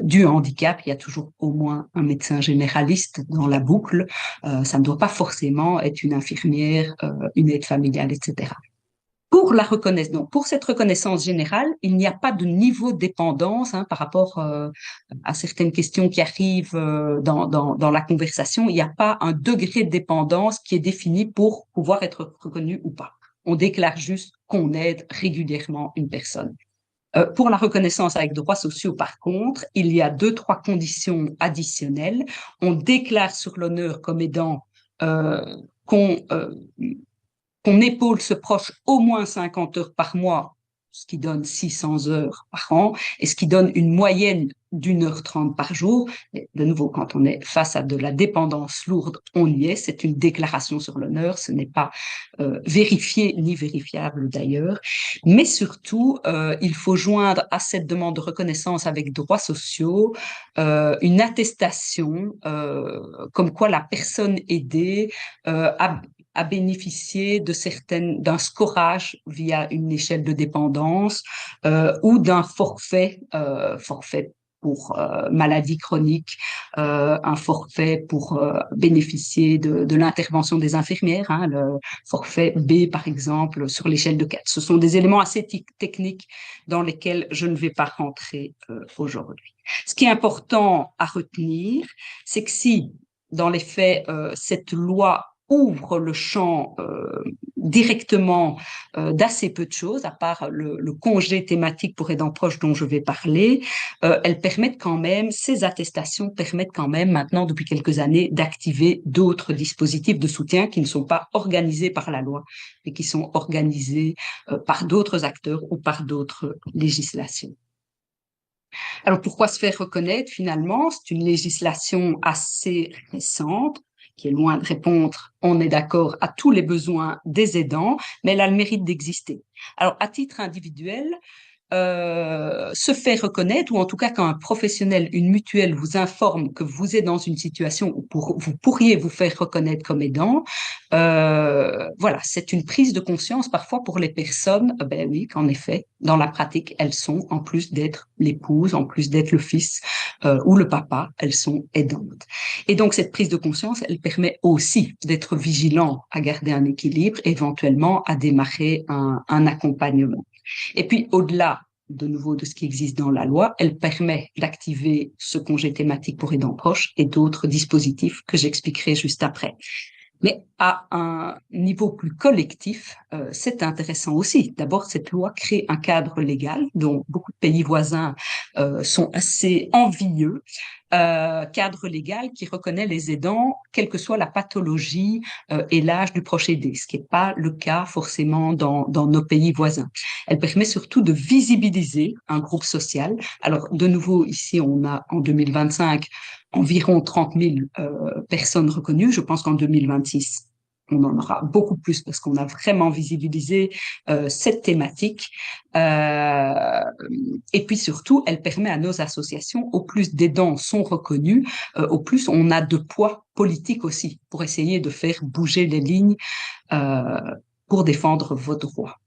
dus à handicap, il y a toujours au moins un médecin généraliste dans la boucle. Ça ne doit pas forcément être une infirmière, une aide familiale, etc. Pour cette reconnaissance générale, il n'y a pas de niveau de dépendance par rapport à certaines questions qui arrivent dans la conversation. Il n'y a pas un degré de dépendance qui est défini pour pouvoir être reconnu ou pas. On déclare juste qu'on aide régulièrement une personne. Pour la reconnaissance avec droits sociaux, par contre, il y a 2-3 conditions additionnelles. On déclare sur l'honneur comme aidant qu'on épaule ce proche au moins 50 heures par mois ce qui donne 600 heures par an et ce qui donne une moyenne d'1h30 par jour. Et de nouveau, quand on est face à de la dépendance lourde, on y est. C'est une déclaration sur l'honneur. Ce n'est pas vérifié ni vérifiable d'ailleurs. Mais surtout, il faut joindre à cette demande de reconnaissance avec droits sociaux une attestation comme quoi la personne aidée a bénéficié d'un scorage via une échelle de dépendance ou d'un forfait pour maladie chronique, un forfait pour bénéficier de l'intervention des infirmières, hein, le forfait B par exemple sur l'échelle de 4. Ce sont des éléments assez techniques dans lesquels je ne vais pas rentrer aujourd'hui. Ce qui est important à retenir, c'est que si dans les faits cette loi ouvre le champ directement d'assez peu de choses, à part le congé thématique pour aidants proches dont je vais parler, elles permettent quand même, ces attestations permettent quand même maintenant depuis quelques années d'activer d'autres dispositifs de soutien qui ne sont pas organisés par la loi, mais qui sont organisés par d'autres acteurs ou par d'autres législations. Alors pourquoi se faire reconnaître finalement? C'est une législation assez récente qui est loin de répondre, on est d'accord, à tous les besoins des aidants, mais elle a le mérite d'exister. Alors à titre individuel, se faire reconnaître, ou en tout cas quand un professionnel, une mutuelle vous informe que vous êtes dans une situation où vous pourriez vous faire reconnaître comme aidant, voilà, c'est une prise de conscience parfois pour les personnes, ben oui, qu'en effet, dans la pratique, elles sont, en plus d'être l'épouse, en plus d'être le fils ou le papa, elles sont aidantes. Et donc cette prise de conscience, elle permet aussi d'être vigilant à garder un équilibre, éventuellement à démarrer un accompagnement. Et puis, au-delà, de nouveau, de ce qui existe dans la loi, elle permet d'activer ce congé thématique pour aidants proches et d'autres dispositifs que j'expliquerai juste après. Mais à un niveau plus collectif, c'est intéressant aussi. D'abord, cette loi crée un cadre légal dont beaucoup de pays voisins sont assez envieux. Cadre légal qui reconnaît les aidants, quelle que soit la pathologie et l'âge du proche aidé, ce qui n'est pas le cas forcément dans nos pays voisins. Elle permet surtout de visibiliser un groupe social. Alors, de nouveau, ici, on a en 2025 environ 30 000 personnes reconnues. Je pense qu'en 2026, on en aura beaucoup plus parce qu'on a vraiment visibilisé cette thématique. Et puis surtout, elle permet à nos associations, au plus d'aidants sont reconnus, au plus on a de poids politique aussi pour essayer de faire bouger les lignes pour défendre vos droits.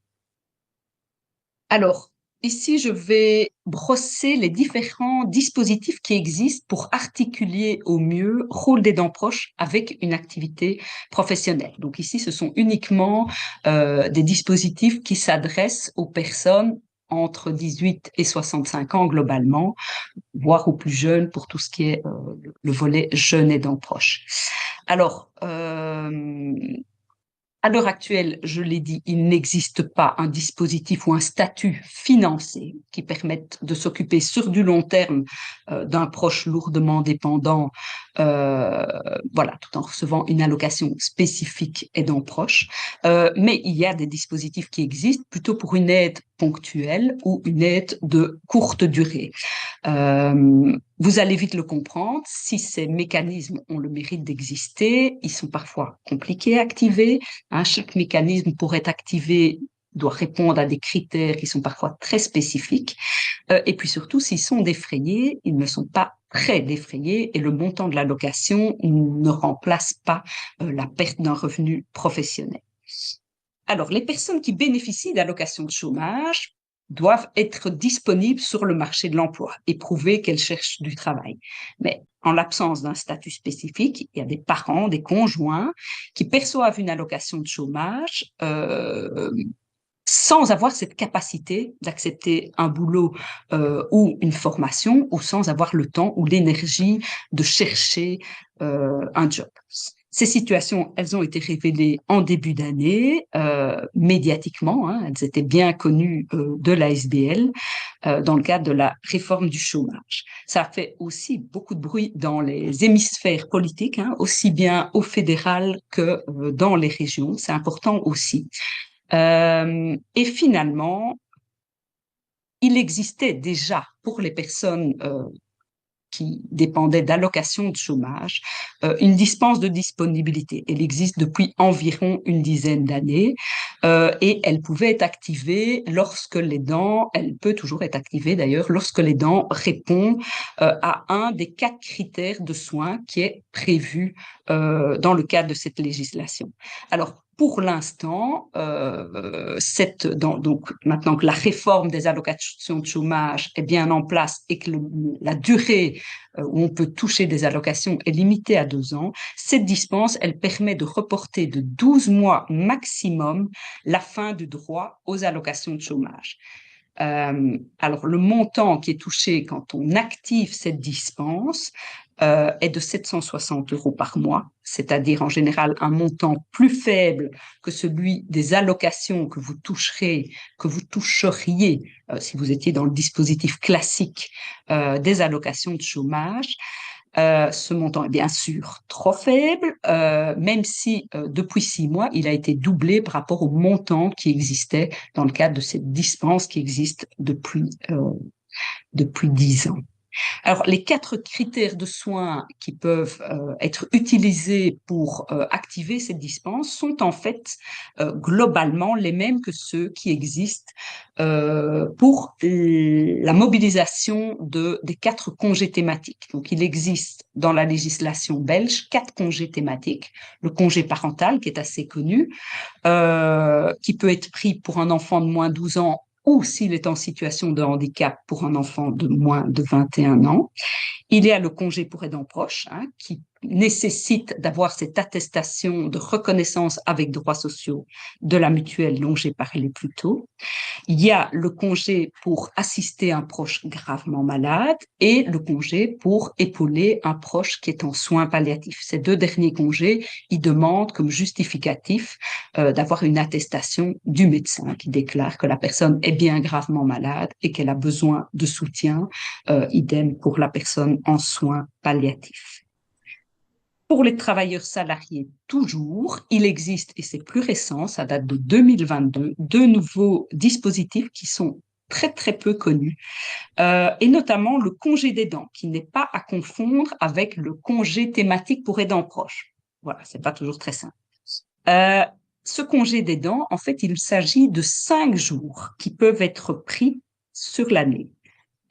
Alors, ici, je vais brosser les différents dispositifs qui existent pour articuler au mieux rôle d'aidant proche avec une activité professionnelle. Donc ici, ce sont uniquement des dispositifs qui s'adressent aux personnes entre 18 et 65 ans globalement, voire aux plus jeunes pour tout ce qui est le volet jeune aidant proche. Alors, à l'heure actuelle, je l'ai dit, il n'existe pas un dispositif ou un statut financé qui permette de s'occuper sur du long terme d'un proche lourdement dépendant, voilà, tout en recevant une allocation spécifique aidant proche. Mais il y a des dispositifs qui existent plutôt pour une aide ponctuelle ou une aide de courte durée. Vous allez vite le comprendre, si ces mécanismes ont le mérite d'exister, ils sont parfois compliqués à activer. Hein, chaque mécanisme, pour être activé, doit répondre à des critères qui sont parfois très spécifiques. Et puis surtout, s'ils sont défrayés, ils ne sont pas très défrayés et le montant de l'allocation ne remplace pas la perte d'un revenu professionnel. Alors, les personnes qui bénéficient d'allocations de chômage doivent être disponibles sur le marché de l'emploi et prouver qu'elles cherchent du travail. Mais en l'absence d'un statut spécifique, il y a des parents, des conjoints qui perçoivent une allocation de chômage sans avoir cette capacité d'accepter un boulot ou une formation ou sans avoir le temps ou l'énergie de chercher un job. Ces situations, elles ont été révélées en début d'année, médiatiquement, hein, elles étaient bien connues de l'ASBL dans le cadre de la réforme du chômage. Ça a fait aussi beaucoup de bruit dans les hémisphères politiques, hein, aussi bien au fédéral que dans les régions. C'est important aussi. Et finalement, il existait déjà pour les personnes qui dépendait d'allocations de chômage, une dispense de disponibilité. Elle existe depuis environ une dizaine d'années et elle pouvait être activée lorsque l'aidant, elle peut toujours être activée d'ailleurs, lorsque l'aidant répond à un des 4 critères de soins qui est prévu dans le cadre de cette législation. Alors, pour l'instant, donc maintenant que la réforme des allocations de chômage est bien en place et que la durée où on peut toucher des allocations est limitée à 2 ans, cette dispense, elle permet de reporter de 12 mois maximum la fin du droit aux allocations de chômage. Alors, le montant qui est touché quand on active cette dispense est de 760 € par mois, c'est-à-dire en général un montant plus faible que celui des allocations que vous toucheriez si vous étiez dans le dispositif classique des allocations de chômage. Ce montant est bien sûr trop faible, même si depuis 6 mois, il a été doublé par rapport au montant qui existait dans le cadre de cette dispense qui existe depuis 10 ans. Alors, les 4 critères de soins qui peuvent être utilisés pour activer cette dispense sont en fait globalement les mêmes que ceux qui existent pour la mobilisation des 4 congés thématiques. Donc, il existe dans la législation belge 4 congés thématiques. Le congé parental, qui est assez connu, qui peut être pris pour un enfant de moins de 12 ans ou s'il est en situation de handicap pour un enfant de moins de 21 ans. Il y a le congé pour aidant proche, qui nécessite d'avoir cette attestation de reconnaissance avec droits sociaux de la mutuelle dont j'ai parlé plus tôt. Il y a le congé pour assister un proche gravement malade et le congé pour épauler un proche qui est en soins palliatifs. Ces 2 derniers congés, ils demandent comme justificatif d'avoir une attestation du médecin qui déclare que la personne est bien gravement malade et qu'elle a besoin de soutien, idem pour la personne en soins palliatifs. Pour les travailleurs salariés, toujours, il existe, et c'est plus récent, ça date de 2022, 2 nouveaux dispositifs qui sont très, très peu connus, et notamment le congé d'aidant, qui n'est pas à confondre avec le congé thématique pour aidant proche. Voilà, c'est pas toujours très simple. Ce congé d'aidant, en fait, il s'agit de 5 jours qui peuvent être pris sur l'année.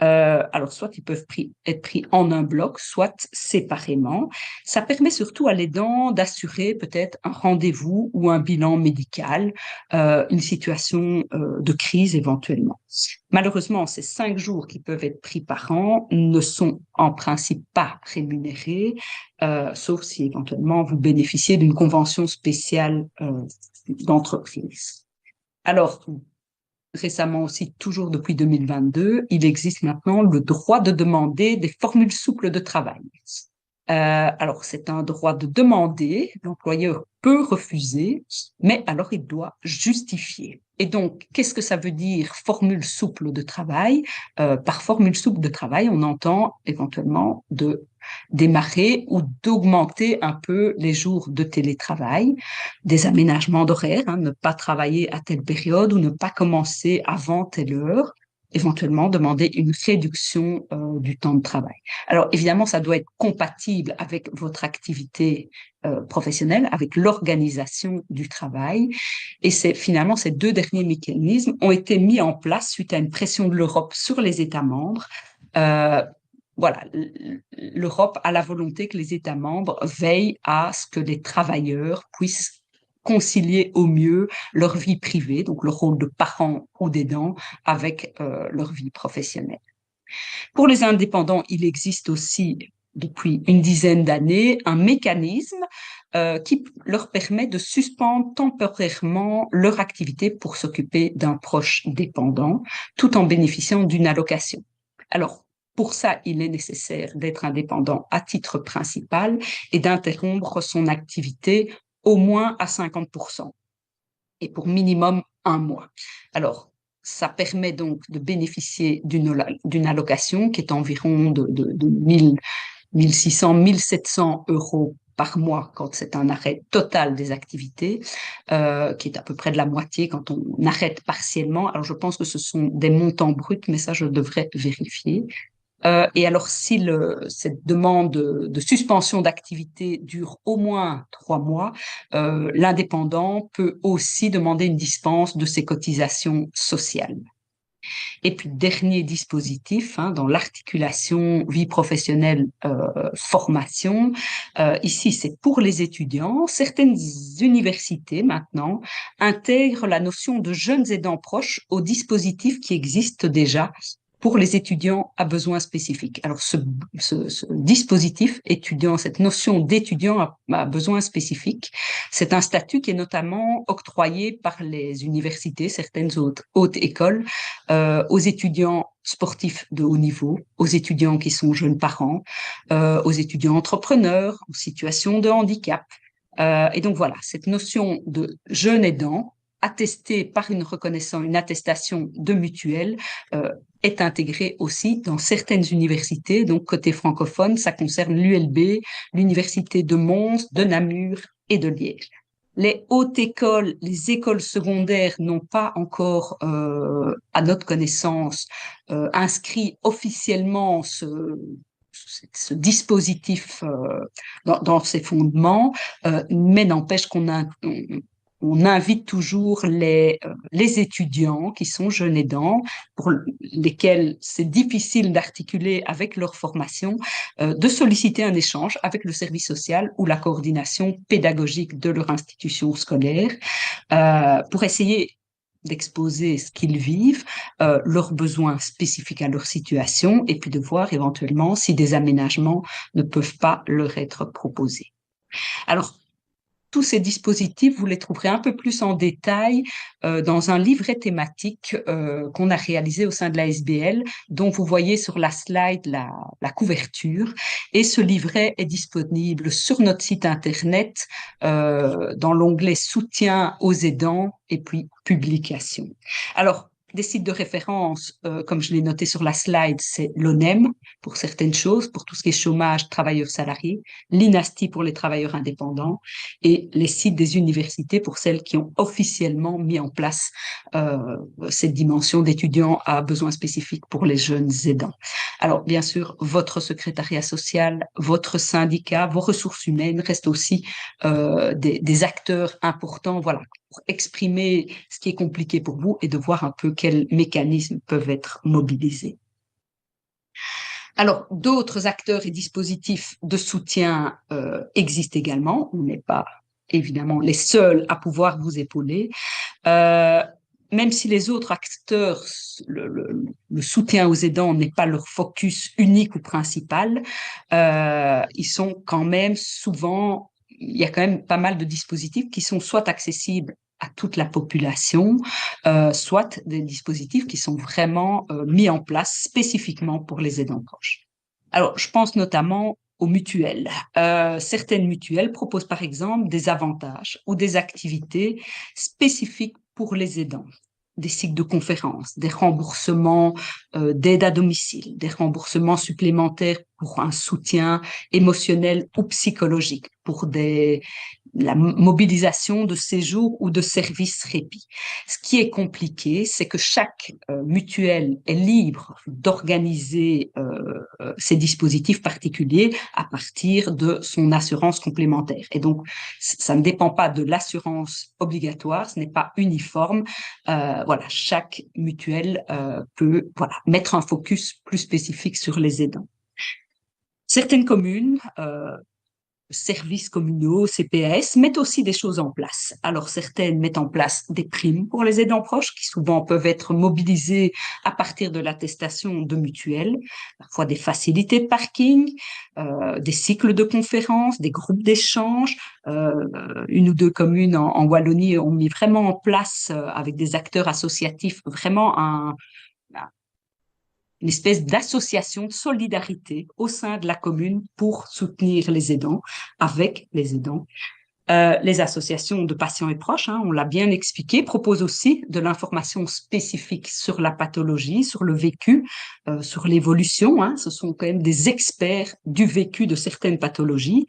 Alors, soit ils peuvent être pris en un bloc, soit séparément. Ça permet surtout à l'aidant d'assurer peut-être un rendez-vous ou un bilan médical, une situation de crise éventuellement. Malheureusement, ces 5 jours qui peuvent être pris par an ne sont en principe pas rémunérés, sauf si éventuellement vous bénéficiez d'une convention spéciale d'entreprise. Alors, récemment aussi, toujours depuis 2022, il existe maintenant le droit de demander des formules souples de travail. Alors, c'est un droit de demander, l'employeur peut refuser, mais alors il doit justifier. Et donc, qu'est-ce que ça veut dire formule souple de travail? Par formule souple de travail, on entend éventuellement de démarrer ou d'augmenter un peu les jours de télétravail, des aménagements d'horaire, ne pas travailler à telle période ou ne pas commencer avant telle heure, éventuellement demander une réduction du temps de travail. Alors évidemment, ça doit être compatible avec votre activité professionnelle, avec l'organisation du travail. Et c'est finalement ces 2 derniers mécanismes ont été mis en place suite à une pression de l'Europe sur les États membres. Voilà, l'Europe a la volonté que les États membres veillent à ce que les travailleurs puissent concilier au mieux leur vie privée, donc le rôle de parent ou d'aidant, avec leur vie professionnelle. Pour les indépendants, il existe aussi depuis une dizaine d'années un mécanisme qui leur permet de suspendre temporairement leur activité pour s'occuper d'un proche dépendant, tout en bénéficiant d'une allocation. Alors, pour ça, il est nécessaire d'être indépendant à titre principal et d'interrompre son activité au moins à 50% et pour minimum 1 mois. Alors, ça permet donc de bénéficier d'une allocation qui est environ de 1600, 1700 € par mois quand c'est un arrêt total des activités, qui est à peu près de la moitié quand on arrête partiellement. Alors, je pense que ce sont des montants bruts, mais ça, je devrais vérifier. Et alors, si cette demande de suspension d'activité dure au moins 3 mois, l'indépendant peut aussi demander une dispense de ses cotisations sociales. Et puis, dernier dispositif, dans l'articulation vie professionnelle, formation. Ici, c'est pour les étudiants. Certaines universités, maintenant, intègrent la notion de jeunes aidants proches aux dispositifs qui existent déjà pour les étudiants à besoins spécifiques. Alors, ce dispositif étudiant, cette notion d'étudiant à besoins spécifiques, c'est un statut qui est notamment octroyé par les universités, certaines hautes écoles, aux étudiants sportifs de haut niveau, aux étudiants qui sont jeunes parents, aux étudiants entrepreneurs en situation de handicap. Et donc voilà, cette notion de jeune aidant, attestée par une attestation de mutuelle, est intégrée aussi dans certaines universités. Donc côté francophone, ça concerne l'ULB, l'université de Mons, de Namur et de Liège. Les hautes écoles, les écoles secondaires n'ont pas encore, à notre connaissance, inscrit officiellement ce dispositif dans ses fondements, mais n'empêche on invite toujours les étudiants qui sont jeunes aidants, pour lesquels c'est difficile d'articuler avec leur formation, de solliciter un échange avec le service social ou la coordination pédagogique de leur institution scolaire, pour essayer d'exposer ce qu'ils vivent, leurs besoins spécifiques à leur situation, et puis de voir éventuellement si des aménagements ne peuvent pas leur être proposés. Alors, tous ces dispositifs, vous les trouverez un peu plus en détail dans un livret thématique qu'on a réalisé au sein de l'ASBL, dont vous voyez sur la slide la couverture. Et ce livret est disponible sur notre site Internet dans l'onglet Soutien aux aidants et puis Publications. Alors, des sites de référence, comme je l'ai noté sur la slide, c'est l'ONEM pour certaines choses, pour tout ce qui est chômage, travailleurs salariés, l'INASTI pour les travailleurs indépendants, et les sites des universités pour celles qui ont officiellement mis en place cette dimension d'étudiants à besoins spécifiques pour les jeunes aidants. Alors, bien sûr, votre secrétariat social, votre syndicat, vos ressources humaines restent aussi des acteurs importants, voilà, pour exprimer ce qui est compliqué pour vous et de voir un peu quels mécanismes peuvent être mobilisés. Alors, d'autres acteurs et dispositifs de soutien existent également. On n'est pas évidemment les seuls à pouvoir vous épauler. Même si les autres acteurs, le soutien aux aidants n'est pas leur focus unique ou principal, ils sont quand même souvent, il y a quand même pas mal de dispositifs qui sont soit accessibles à toute la population, soit des dispositifs qui sont vraiment mis en place spécifiquement pour les aidants proches. Alors, je pense notamment aux mutuelles. Certaines mutuelles proposent par exemple des avantages ou des activités spécifiques pour les aidants, des cycles de conférences, des remboursements d'aide à domicile, des remboursements supplémentaires pour un soutien émotionnel ou psychologique, pour la mobilisation de séjours ou de services répit. Ce qui est compliqué, c'est que chaque mutuelle est libre d'organiser ces dispositifs particuliers à partir de son assurance complémentaire. Et donc, ça ne dépend pas de l'assurance obligatoire, ce n'est pas uniforme. Voilà, chaque mutuelle peut mettre un focus plus spécifique sur les aidants. Certaines communes, services communaux, CPAS, mettent aussi des choses en place. Alors, certaines mettent en place des primes pour les aidants proches qui souvent peuvent être mobilisées à partir de l'attestation de mutuelle, parfois des facilités de parking, des cycles de conférences, des groupes d'échange. Une ou deux communes en Wallonie ont mis vraiment en place, avec des acteurs associatifs, vraiment une espèce d'association de solidarité au sein de la commune pour soutenir les aidants, avec les aidants. Les associations de patients et proches, on l'a bien expliqué, proposent aussi de l'information spécifique sur la pathologie, sur le vécu, sur l'évolution. Ce sont quand même des experts du vécu de certaines pathologies.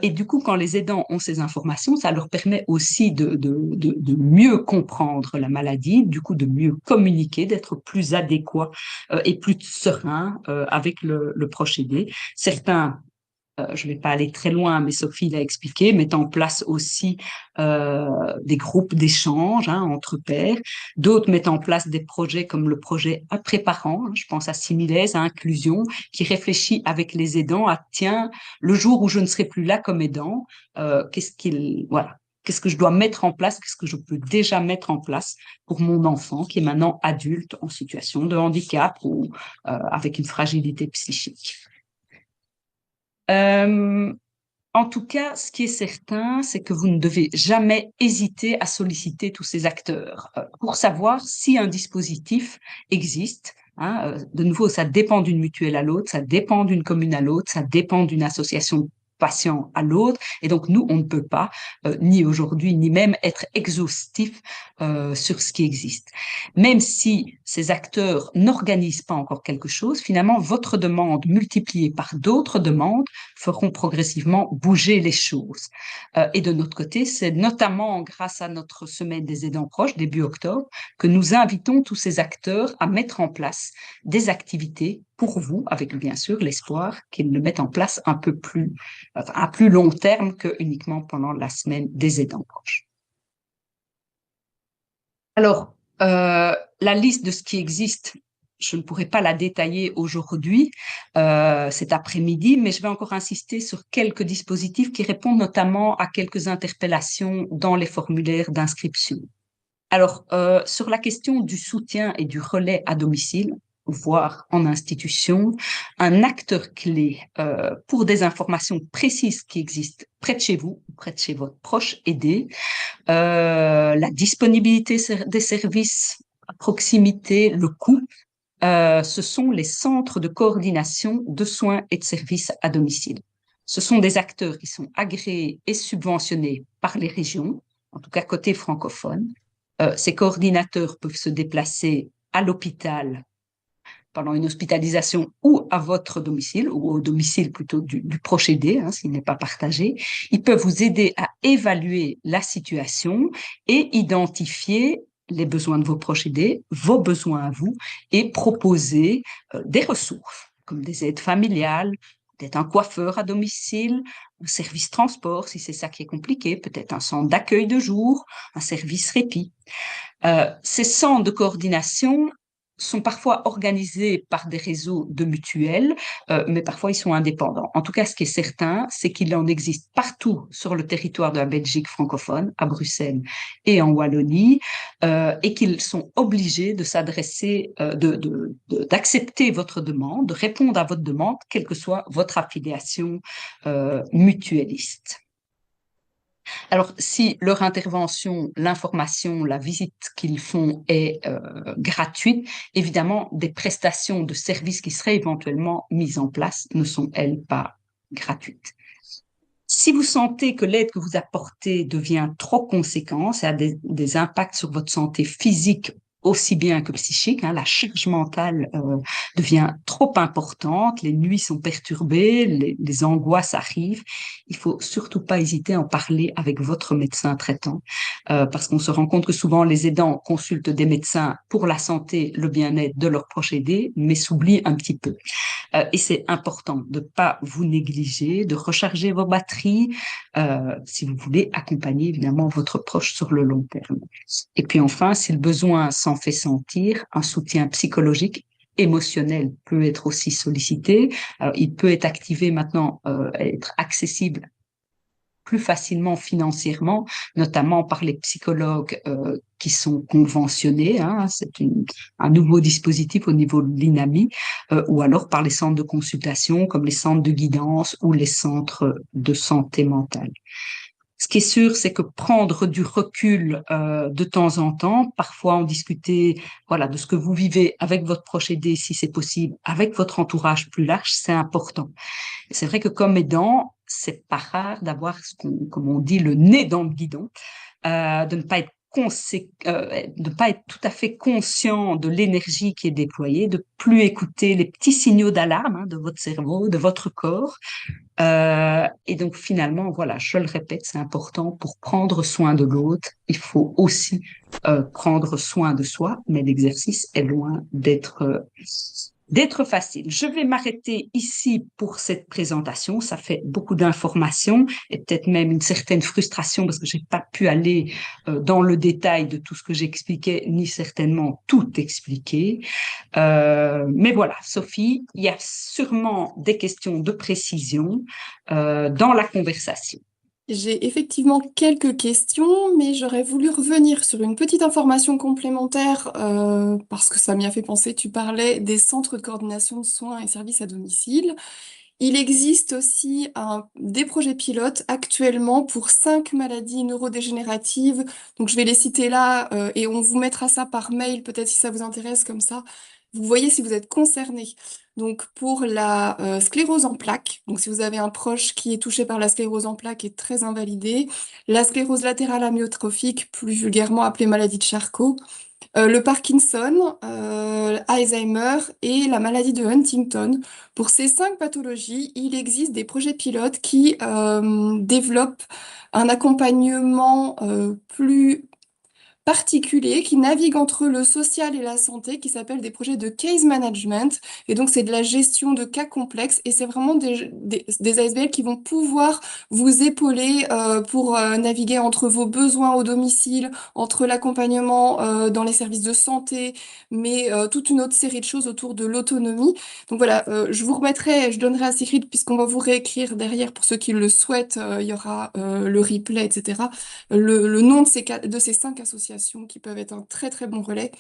Et du coup, quand les aidants ont ces informations, ça leur permet aussi de mieux comprendre la maladie, du coup de mieux communiquer, d'être plus adéquat et plus serein avec le proche aidé. Certains je ne vais pas aller très loin, mais Sophie l'a expliqué, mettent en place aussi des groupes d'échange entre pairs. D'autres mettent en place des projets comme le projet Après Parents, je pense à Similaise, à Inclusion, qui réfléchit avec les aidants à, tiens, le jour où je ne serai plus là comme aidant, qu'est-ce que je dois mettre en place, qu'est-ce que je peux déjà mettre en place pour mon enfant qui est maintenant adulte en situation de handicap ou avec une fragilité psychique. En tout cas, ce qui est certain, c'est que vous ne devez jamais hésiter à solliciter tous ces acteurs pour savoir si un dispositif existe. De nouveau, ça dépend d'une mutuelle à l'autre, ça dépend d'une commune à l'autre, ça dépend d'une association patient à l'autre. Et donc, nous, on ne peut pas, ni aujourd'hui, ni même être exhaustif sur ce qui existe. Même si ces acteurs n'organisent pas encore quelque chose, finalement, votre demande multipliée par d'autres demandes feront progressivement bouger les choses. Et de notre côté, c'est notamment grâce à notre semaine des aidants proches, début octobre, que nous invitons tous ces acteurs à mettre en place des activités pour vous, avec bien sûr l'espoir qu'ils le mettent en place un peu plus, à plus long terme que uniquement pendant la semaine des aidants proches. Alors, la liste de ce qui existe, je ne pourrais pas la détailler aujourd'hui, cet après-midi, mais je vais encore insister sur quelques dispositifs qui répondent notamment à quelques interpellations dans les formulaires d'inscription. Alors, sur la question du soutien et du relais à domicile, voire en institution, un acteur clé pour des informations précises qui existent près de chez vous, près de chez votre proche aidé, la disponibilité des services à proximité, le coût, ce sont les centres de coordination de soins et de services à domicile. Ce sont des acteurs qui sont agréés et subventionnés par les régions, en tout cas côté francophone. Ces coordinateurs peuvent se déplacer à l'hôpital pendant une hospitalisation ou à votre domicile, ou au domicile plutôt du proche aidé, s'il n'est pas partagé. Ils peuvent vous aider à évaluer la situation et identifier les besoins de vos proches aidés, vos besoins à vous, et proposer des ressources, comme des aides familiales, peut-être un coiffeur à domicile, un service transport, si c'est ça qui est compliqué, peut-être un centre d'accueil de jour, un service répit. Ces centres de coordination sont parfois organisés par des réseaux de mutuelles, mais parfois ils sont indépendants. En tout cas, ce qui est certain, c'est qu'il en existe partout sur le territoire de la Belgique francophone, à Bruxelles et en Wallonie, et qu'ils sont obligés de s'adresser, d'accepter votre demande, de répondre à votre demande, quelle que soit votre affiliation mutualiste. Alors, si leur intervention, l'information, la visite qu'ils font est gratuite, évidemment, des prestations de services qui seraient éventuellement mises en place ne sont, elles, pas gratuites. Si vous sentez que l'aide que vous apportez devient trop conséquente, ça a des impacts sur votre santé physique aussi bien que psychique, la charge mentale devient trop importante, les nuits sont perturbées, les angoisses arrivent. Il faut surtout pas hésiter à en parler avec votre médecin traitant, parce qu'on se rend compte que souvent les aidants consultent des médecins pour la santé, le bien-être de leurs proches aidés, mais s'oublient un petit peu. Et c'est important de pas vous négliger, de recharger vos batteries, si vous voulez accompagner évidemment votre proche sur le long terme. Et puis enfin, si le besoin s'en fait sentir, un soutien psychologique, émotionnel peut être aussi sollicité. Alors, il peut être activé maintenant, être accessible plus facilement financièrement, notamment par les psychologues qui sont conventionnés. C'est un nouveau dispositif au niveau de l'INAMI, ou alors par les centres de consultation comme les centres de guidance ou les centres de santé mentale. Ce qui est sûr, c'est que prendre du recul de temps en temps, parfois en discuter, voilà, de ce que vous vivez avec votre proche aidé, si c'est possible, avec votre entourage plus large, c'est important. Et c'est vrai que comme aidant, c'est pas rare d'avoir comme on dit, le nez dans le guidon, de ne pas être de pas être tout à fait conscient de l'énergie qui est déployée, de plus écouter les petits signaux d'alarme de votre cerveau, de votre corps. Et donc finalement, voilà, je le répète, c'est important pour prendre soin de l'autre. Il faut aussi prendre soin de soi, mais l'exercice est loin d'être facile. Je vais m'arrêter ici pour cette présentation. Ça fait beaucoup d'informations et peut-être même une certaine frustration parce que j'ai pas pu aller dans le détail de tout ce que j'expliquais, ni certainement tout expliquer. Mais voilà, Sophie, il y a sûrement des questions de précision dans la conversation. J'ai effectivement quelques questions, mais j'aurais voulu revenir sur une petite information complémentaire parce que ça m'y a fait penser. Tu parlais des centres de coordination de soins et services à domicile. Il existe aussi des projets pilotes actuellement pour 5 maladies neurodégénératives. Donc je vais les citer là et on vous mettra ça par mail, peut-être si ça vous intéresse comme ça. Vous voyez si vous êtes concerné. Donc pour la sclérose en plaques, donc si vous avez un proche qui est touché par la sclérose en plaques et très invalidé, la sclérose latérale amyotrophique, plus vulgairement appelée maladie de Charcot, le Parkinson, Alzheimer et la maladie de Huntington. Pour ces 5 pathologies, il existe des projets pilotes qui développent un accompagnement plus particuliers qui naviguent entre le social et la santé, qui s'appellent des projets de case management. Et donc, c'est de la gestion de cas complexes et c'est vraiment des ASBL qui vont pouvoir vous épauler pour naviguer entre vos besoins au domicile, entre l'accompagnement dans les services de santé, mais toute une autre série de choses autour de l'autonomie. Donc voilà, je vous remettrai, je donnerai à Sigrid, puisqu'on va vous réécrire derrière pour ceux qui le souhaitent, il y aura le replay, etc. Le nom de ces 5 associations qui peuvent être un très très bon relais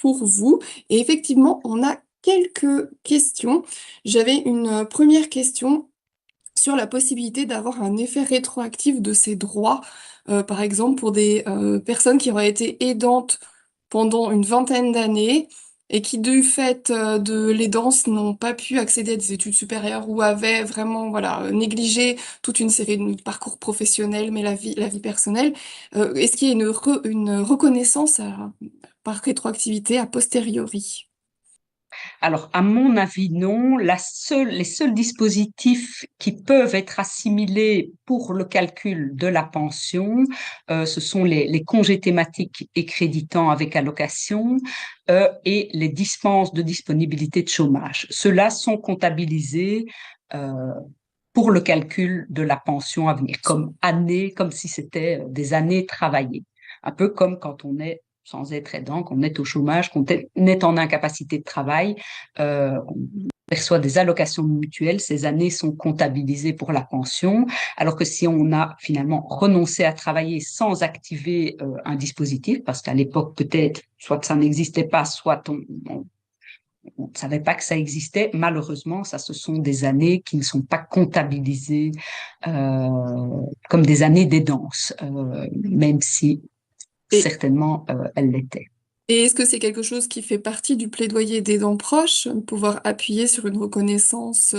pour vous. Et effectivement, on a quelques questions. J'avais une première question sur la possibilité d'avoir un effet rétroactif de ces droits, par exemple pour des personnes qui auraient été aidantes pendant une vingtaine d'années et qui, du fait de l'aidance, n'ont pas pu accéder à des études supérieures ou avaient vraiment voilà, négligé toute une série de parcours professionnels, mais la vie personnelle. Est-ce qu'il y a une reconnaissance par rétroactivité a posteriori? Alors, à mon avis, non. Les seuls dispositifs qui peuvent être assimilés pour le calcul de la pension, ce sont les congés thématiques et créditants avec allocation et les dispenses de disponibilité de chômage. Ceux-là sont comptabilisés euh, pour le calcul de la pension à venir, comme années, comme si c'était des années travaillées. Un peu comme quand on est sans être aidant, qu'on est au chômage, qu'on est en incapacité de travail, on perçoit des allocations mutuelles, ces années sont comptabilisées pour la pension, alors que si on a finalement renoncé à travailler sans activer un dispositif, parce qu'à l'époque peut-être, soit ça n'existait pas, soit on ne savait pas que ça existait. Malheureusement, ça, ce sont des années qui ne sont pas comptabilisées comme des années d'aidance, même si Et, certainement elles l'étaient. et est-ce que c'est quelque chose qui fait partie du plaidoyer des dents proches, pouvoir appuyer sur une reconnaissance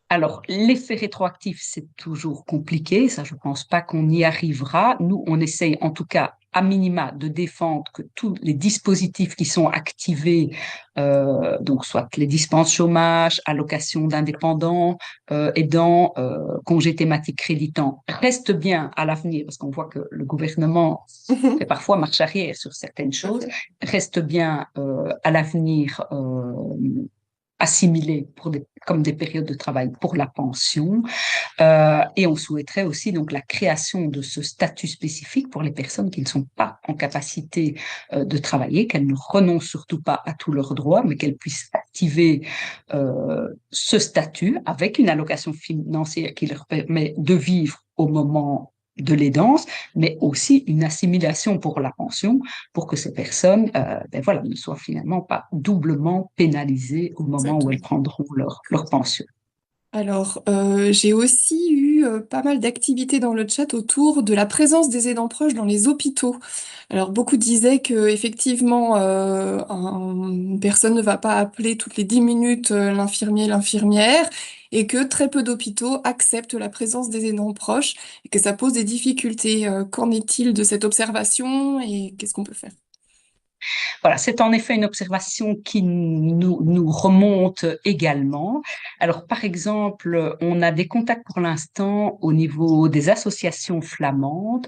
Alors, l'effet rétroactif, c'est toujours compliqué. Ça, je pense pas qu'on y arrivera. Nous, on essaye, en tout cas, à minima, de défendre que tous les dispositifs qui sont activés, donc soit les dispenses chômage, allocation d'indépendants, aidants, congés thématiques créditants, restent bien à l'avenir, parce qu'on voit que le gouvernement fait parfois marche arrière sur certaines Tout à choses, fait. restent bien à l'avenir assimilés comme des périodes de travail pour la pension. Et on souhaiterait aussi donc la création de ce statut spécifique pour les personnes qui ne sont pas en capacité de travailler, qu'elles ne renoncent surtout pas à tous leurs droits, mais qu'elles puissent activer ce statut avec une allocation financière qui leur permet de vivre au moment de l'aidance, mais aussi une assimilation pour la pension, pour que ces personnes voilà, ne soient finalement pas doublement pénalisées au moment où elles Exactement. prendront leur pension. Alors, j'ai aussi eu pas mal d'activités dans le chat autour de la présence des aidants proches dans les hôpitaux. Alors, beaucoup disaient que effectivement, une personne ne va pas appeler toutes les 10 minutes l'infirmier, l'infirmière, et que très peu d'hôpitaux acceptent la présence des aidants proches et que ça pose des difficultés. Qu'en est-il de cette observation et qu'est-ce qu'on peut faire? Voilà, c'est en effet une observation qui nous remonte également. Alors, par exemple, on a des contacts pour l'instant au niveau des associations flamandes.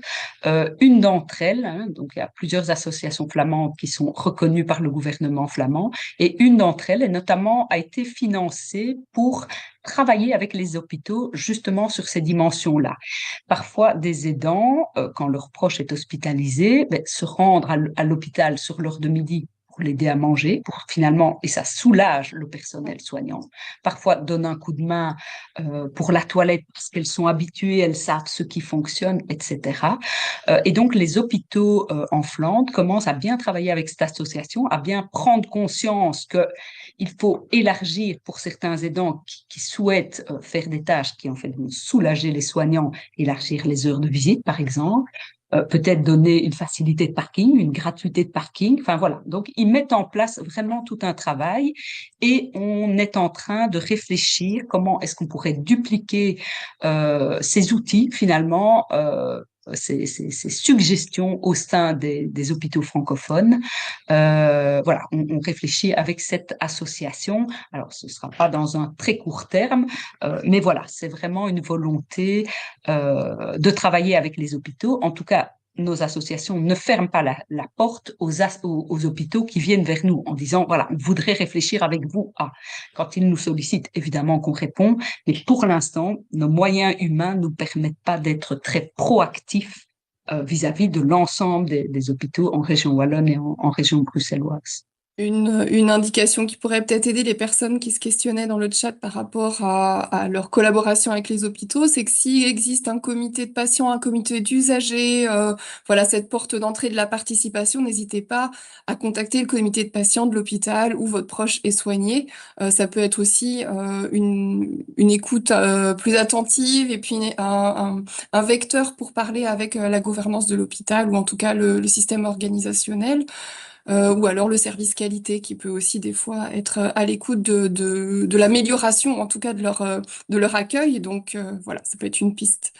Une d'entre elles, hein, donc il y a plusieurs associations flamandes qui sont reconnues par le gouvernement flamand, et une d'entre elles, notamment, a été financée pour travailler avec les hôpitaux justement sur ces dimensions-là. Parfois, des aidants, quand leur proche est hospitalisé, se rendre à l'hôpital sur l'heure de midi pour l'aider à manger, pour finalement, et ça soulage le personnel soignant. Parfois, donne un coup de main pour la toilette parce qu'elles sont habituées, elles savent ce qui fonctionne, etc. Et donc, les hôpitaux en Flandre commencent à bien travailler avec cette association, à bien prendre conscience que il faut élargir pour certains aidants qui souhaitent faire des tâches qui en fait vont soulager les soignants, élargir les heures de visite, par exemple, peut-être donner une facilité de parking, une gratuité de parking. Enfin voilà. Donc ils mettent en place vraiment tout un travail et on est en train de réfléchir comment est-ce qu'on pourrait dupliquer ces outils finalement. Ces suggestions au sein des hôpitaux francophones. Voilà, on réfléchit avec cette association. Alors, ce ne sera pas dans un très court terme, mais voilà, c'est vraiment une volonté de travailler avec les hôpitaux. En tout cas, nos associations ne ferment pas la porte aux hôpitaux qui viennent vers nous en disant, voilà, on voudrait réfléchir avec vous à. Quand ils nous sollicitent, évidemment qu'on répond, mais pour l'instant, nos moyens humains ne nous permettent pas d'être très proactifs vis-à-vis de l'ensemble des hôpitaux en région wallonne et en région bruxelloise. Une indication qui pourrait peut-être aider les personnes qui se questionnaient dans le chat par rapport à leur collaboration avec les hôpitaux, c'est que s'il existe un comité de patients, un comité d'usagers, voilà, cette porte d'entrée de la participation, n'hésitez pas à contacter le comité de patients de l'hôpital où votre proche est soigné. Ça peut être aussi une écoute plus attentive et puis un vecteur pour parler avec la gouvernance de l'hôpital ou en tout cas le système organisationnel. Ou alors le service qualité qui peut aussi des fois être à l'écoute de l'amélioration, en tout cas de leur accueil. Donc voilà, ça peut être une piste.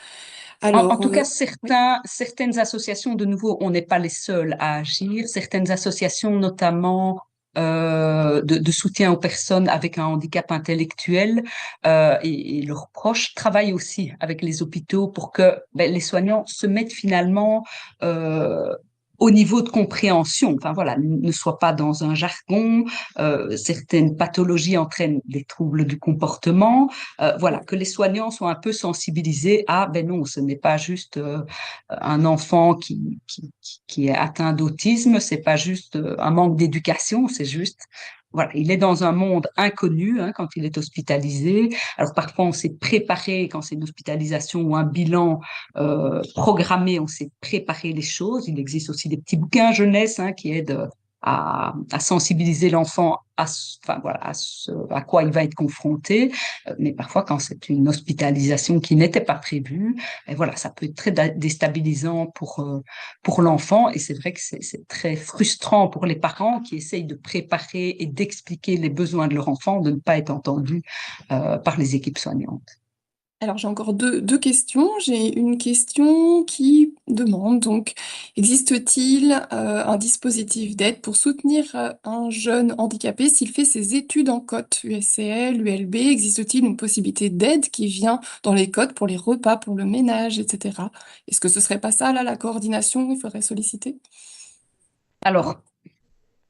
En Alors, tout cas, oui. certaines associations, de nouveau, on n'est pas les seuls à agir. Certaines associations, notamment de soutien aux personnes avec un handicap intellectuel et leurs proches, travaillent aussi avec les hôpitaux pour que les soignants se mettent finalement au niveau de compréhension. Enfin voilà, ne soient pas dans un jargon. Certaines pathologies entraînent des troubles du comportement. Voilà, que les soignants soient un peu sensibilisés à, ben non, ce n'est pas juste un enfant qui est atteint d'autisme, c'est pas juste un manque d'éducation, c'est juste, voilà, il est dans un monde inconnu hein, quand il est hospitalisé. Alors parfois on s'est préparé quand c'est une hospitalisation ou un bilan programmé, on s'est préparé les choses. Il existe aussi des petits bouquins jeunesse hein, qui aident à sensibiliser l'enfant enfin, voilà, à quoi il va être confronté. Mais parfois, quand c'est une hospitalisation qui n'était pas prévue, et voilà, ça peut être très déstabilisant pour l'enfant. Et c'est vrai que c'est très frustrant pour les parents qui essayent de préparer et d'expliquer les besoins de leur enfant, de ne pas être entendus par les équipes soignantes. Alors j'ai encore deux questions. J'ai une question qui demande donc, existe-t-il un dispositif d'aide pour soutenir un jeune handicapé s'il fait ses études en cote USCL, ULB? Existe-t-il une possibilité d'aide qui vient dans les cotes pour les repas, pour le ménage, etc. Est-ce que ce serait pas ça là, la coordination qu'il faudrait solliciter? Alors,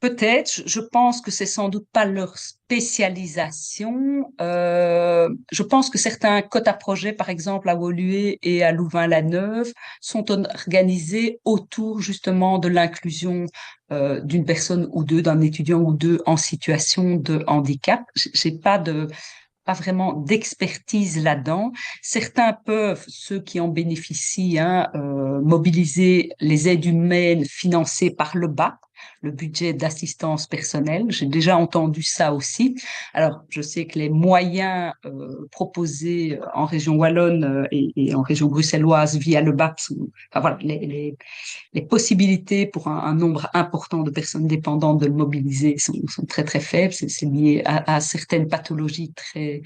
peut-être, je pense que c'est sans doute pas leur spécialisation. Je pense que certains quotas projets, par exemple à Woluwe et à Louvain-la-Neuve, sont organisés autour justement de l'inclusion d'une personne ou deux, d'un étudiant ou deux en situation de handicap. J'ai pas vraiment d'expertise là-dedans. Certains peuvent, ceux qui en bénéficient, hein, mobiliser les aides humaines financées par le BAP, le budget d'assistance personnelle. J'ai déjà entendu ça aussi. Alors, je sais que les moyens proposés en région wallonne et en région bruxelloise via le BAP sont, enfin voilà, les possibilités pour un nombre important de personnes dépendantes de le mobiliser sont très très faibles. C'est lié à certaines pathologies très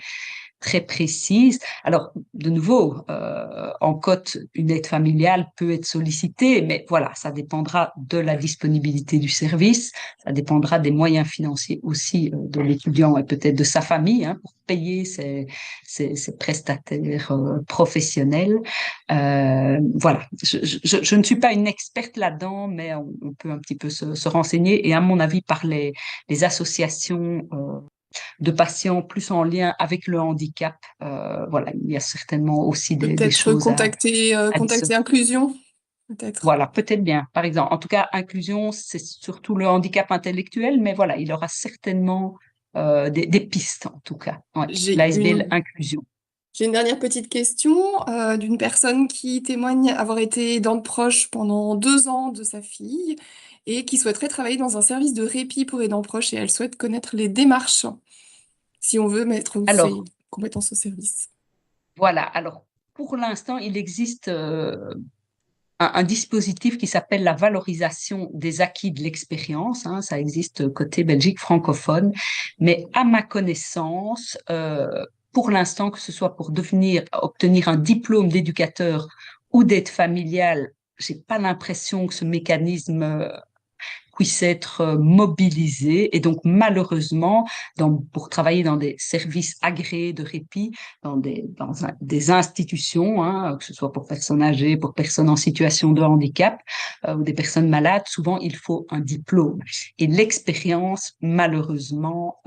très précises. Alors, de nouveau, en cote, une aide familiale peut être sollicitée, mais voilà, ça dépendra de la disponibilité du service, ça dépendra des moyens financiers aussi de l'étudiant et peut-être de sa famille pour payer ses prestataires professionnels. Voilà, je ne suis pas une experte là-dedans, mais on peut un petit peu se renseigner et à mon avis, par les associations de patients plus en lien avec le handicap. Voilà, il y a certainement aussi des Peut-être choses à contacter Inclusion, peut-être. voilà, peut-être bien, par exemple. En tout cas, inclusion, c'est surtout le handicap intellectuel, mais voilà, il aura certainement des pistes, en tout cas. Ouais. J'ai L'ASBL une, inclusion. j'ai une dernière petite question d'une personne qui témoigne avoir été aidante proche pendant 2 ans de sa fille et qui souhaiterait travailler dans un service de répit pour aidants proches et elle souhaite connaître les démarches si on veut mettre ses Alors, compétences au service. voilà. Alors, pour l'instant, il existe un dispositif qui s'appelle la valorisation des acquis de l'expérience. Ça existe côté Belgique francophone, mais à ma connaissance, pour l'instant, que ce soit pour obtenir un diplôme d'éducateur ou d'aide familiale, j'ai pas l'impression que ce mécanisme puisse être mobilisé. Et donc, malheureusement, pour travailler dans des services agréés de répit, des institutions, que ce soit pour personnes âgées, pour personnes en situation de handicap ou des personnes malades, souvent, il faut un diplôme. Et l'expérience, malheureusement,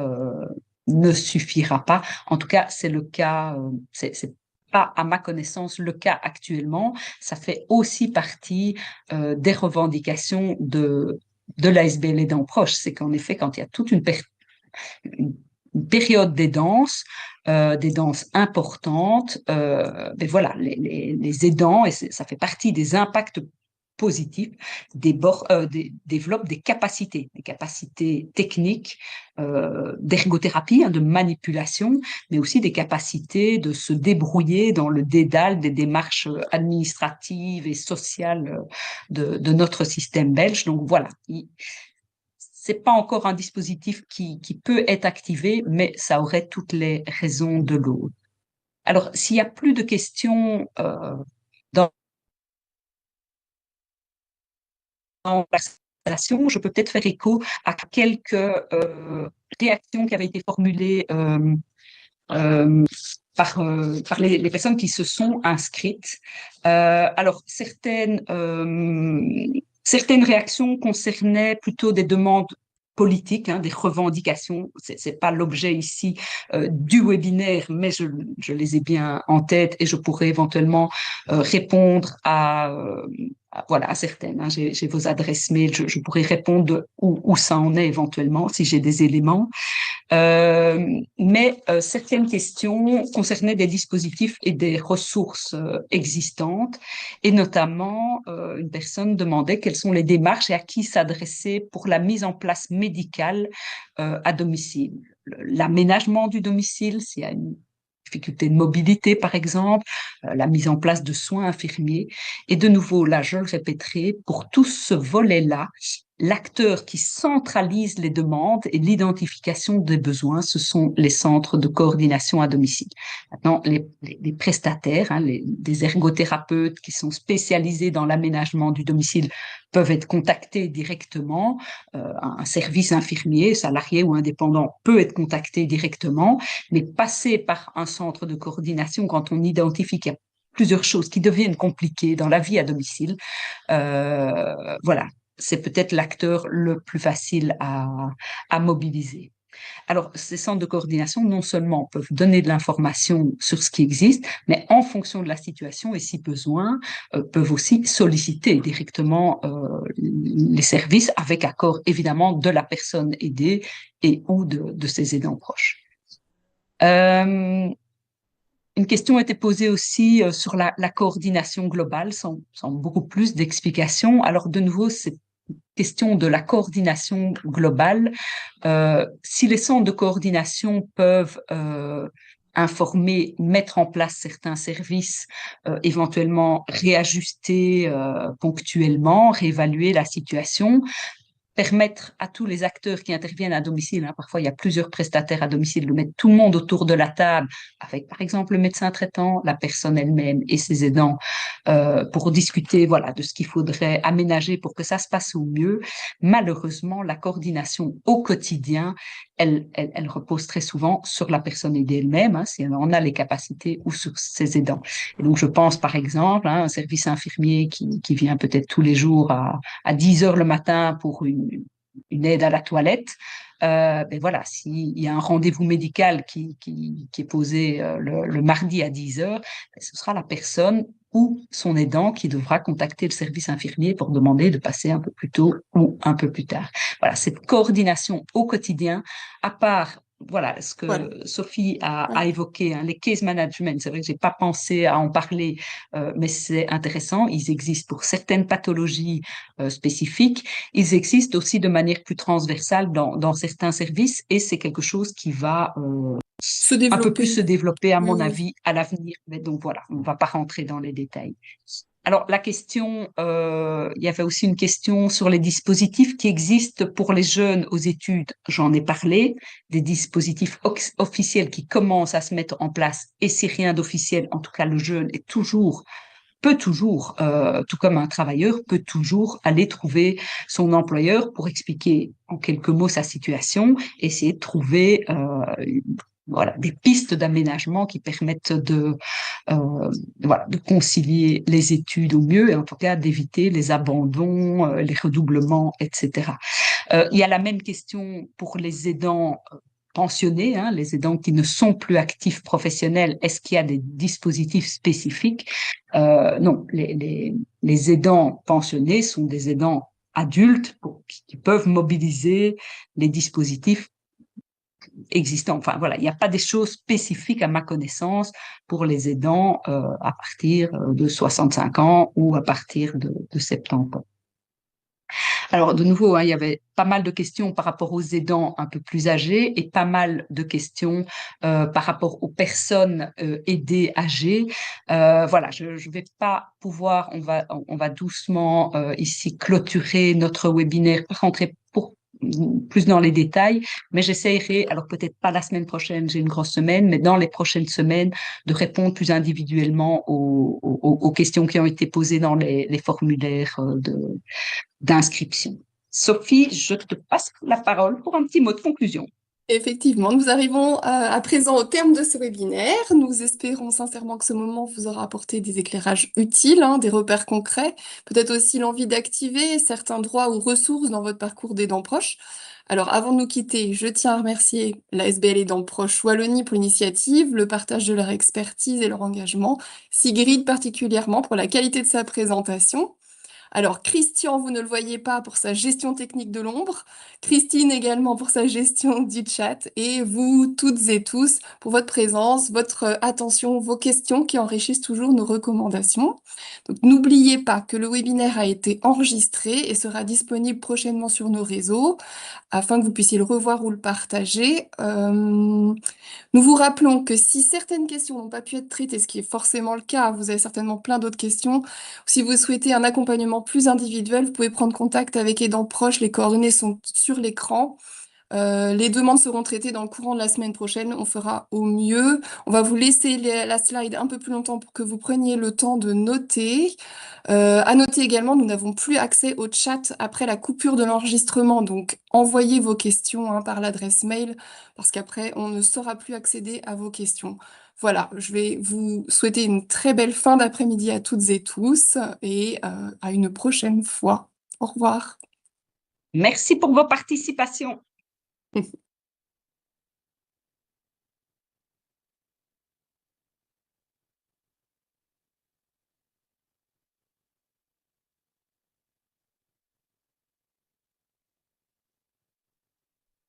ne suffira pas. En tout cas, c'est le cas, c'est pas à ma connaissance le cas actuellement. Ça fait aussi partie des revendications de l'ASBL aidant proche, c'est qu'en effet, quand il y a toute une période des danses importantes, ben voilà, les aidants, et ça fait partie des impacts positifs, développent des capacités techniques d'ergothérapie, de manipulation, mais aussi des capacités de se débrouiller dans le dédale des démarches administratives et sociales de notre système belge. Donc voilà, c'est pas encore un dispositif qui peut être activé, mais ça aurait toutes les raisons de l'autre. Alors, s'il y a plus de questions dans, dans la présentation, je peux peut-être faire écho à quelques réactions qui avaient été formulées euh, par les personnes qui se sont inscrites. Alors, certaines réactions concernaient plutôt des demandes politiques, des revendications. C'est pas l'objet ici du webinaire, mais je les ai bien en tête et je pourrais éventuellement répondre voilà, à certaines. J'ai vos adresses mail, je pourrais répondre où ça en est éventuellement si j'ai des éléments. Mais certaines questions concernaient des dispositifs et des ressources existantes, et notamment une personne demandait quelles sont les démarches et à qui s'adresser pour la mise en place médicale à domicile. L'aménagement du domicile, s'il y a une difficulté de mobilité, par exemple, la mise en place de soins infirmiers. Et de nouveau, là, je le répéterai, pour tout ce volet-là, l'acteur qui centralise les demandes et l'identification des besoins, ce sont les centres de coordination à domicile. Maintenant, les prestataires, des ergothérapeutes qui sont spécialisés dans l'aménagement du domicile peuvent être contactés directement. Un service infirmier, salarié ou indépendant peut être contacté directement, mais passer par un centre de coordination quand on identifie qu'il y a plusieurs choses qui deviennent compliquées dans la vie à domicile, voilà, c'est peut-être l'acteur le plus facile à mobiliser. Alors, ces centres de coordination, non seulement peuvent donner de l'information sur ce qui existe, mais en fonction de la situation et si besoin, peuvent aussi solliciter directement les services avec accord évidemment de la personne aidée et ou de ses aidants proches. Une question a été posée aussi sur la coordination globale, sans beaucoup plus d'explications. Alors, de nouveau, cette question de la coordination globale, si les centres de coordination peuvent informer, mettre en place certains services, éventuellement réajuster ponctuellement, réévaluer la situation, permettre à tous les acteurs qui interviennent à domicile, hein, parfois il y a plusieurs prestataires à domicile, de mettre tout le monde autour de la table, avec par exemple le médecin traitant, la personne elle-même et ses aidants, pour discuter voilà, de ce qu'il faudrait aménager pour que ça se passe au mieux. Malheureusement, la coordination au quotidien, elle repose très souvent sur la personne aidée elle-même, hein, si elle en a les capacités, ou sur ses aidants. Et donc, je pense par exemple à un service infirmier qui vient peut-être tous les jours à 10 heures le matin pour une aide à la toilette. Ben voilà, s'il y a un rendez-vous médical qui est posé le mardi à 10 heures, ben ce sera la personne ou son aidant qui devra contacter le service infirmier pour demander de passer un peu plus tôt ou un peu plus tard. Voilà, cette coordination au quotidien, à part voilà ce Voilà. que Sophie a Ouais. évoqué, hein, les case management. C'est vrai que j'ai pas pensé à en parler, mais c'est intéressant. Ils existent pour certaines pathologies spécifiques. Ils existent aussi de manière plus transversale dans certains services, et c'est quelque chose qui va Se un peu plus développer. se développer, à Oui, mon oui. avis, à l'avenir. Mais donc voilà, on ne va pas rentrer dans les détails. Alors la question, il y avait aussi une question sur les dispositifs qui existent pour les jeunes aux études. J'en ai parlé, des dispositifs officiels qui commencent à se mettre en place. Et si rien d'officiel, en tout cas le jeune est toujours peut toujours, tout comme un travailleur, peut toujours aller trouver son employeur pour expliquer en quelques mots sa situation, essayer de trouver voilà, des pistes d'aménagement qui permettent voilà, de concilier les études au mieux et en tout cas d'éviter les abandons, les redoublements, etc. Il y a la même question pour les aidants pensionnés, hein, les aidants qui ne sont plus actifs professionnels. Est-ce qu'il y a des dispositifs spécifiques? Non, les aidants pensionnés sont des aidants adultes qui peuvent mobiliser les dispositifs existants. Enfin voilà, il n'y a pas des choses spécifiques à ma connaissance pour les aidants à partir de 65 ans ou à partir de 70 ans. Alors, de nouveau, hein, il y avait pas mal de questions par rapport aux aidants un peu plus âgés et pas mal de questions par rapport aux personnes aidées âgées. Voilà, je ne vais pas pouvoir, on va doucement ici clôturer notre webinaire, rentrer pour plus dans les détails, mais j'essaierai, alors peut-être pas la semaine prochaine, j'ai une grosse semaine, mais dans les prochaines semaines, de répondre plus individuellement aux questions qui ont été posées dans les formulaires d'inscription. Sophie, je te passe la parole pour un petit mot de conclusion. Effectivement, nous arrivons à présent au terme de ce webinaire. Nous espérons sincèrement que ce moment vous aura apporté des éclairages utiles, hein, des repères concrets, peut-être aussi l'envie d'activer certains droits ou ressources dans votre parcours d'aidant proche. Alors, avant de nous quitter, je tiens à remercier la SBL Aidant Proche Wallonie pour l'initiative, le partage de leur expertise et leur engagement, Sigrid particulièrement pour la qualité de sa présentation. Alors, Christian, vous ne le voyez pas pour sa gestion technique de l'ombre, Christine également pour sa gestion du chat, et vous toutes et tous pour votre présence, votre attention, vos questions qui enrichissent toujours nos recommandations. Donc, n'oubliez pas que le webinaire a été enregistré et sera disponible prochainement sur nos réseaux afin que vous puissiez le revoir ou le partager. Nous vous rappelons que si certaines questions n'ont pas pu être traitées, ce qui est forcément le cas, vous avez certainement plein d'autres questions, ou si vous souhaitez un accompagnement plus individuel, vous pouvez prendre contact avec Aidants Proches, les coordonnées sont sur l'écran. Les demandes seront traitées dans le courant de la semaine prochaine, on fera au mieux. On va vous laisser la slide un peu plus longtemps pour que vous preniez le temps de noter. À noter également, nous n'avons plus accès au chat après la coupure de l'enregistrement, donc envoyez vos questions hein, par l'adresse mail, parce qu'après, on ne saura plus accéder à vos questions. Voilà, je vais vous souhaiter une très belle fin d'après-midi à toutes et tous, et à une prochaine fois. Au revoir. Merci pour vos participations.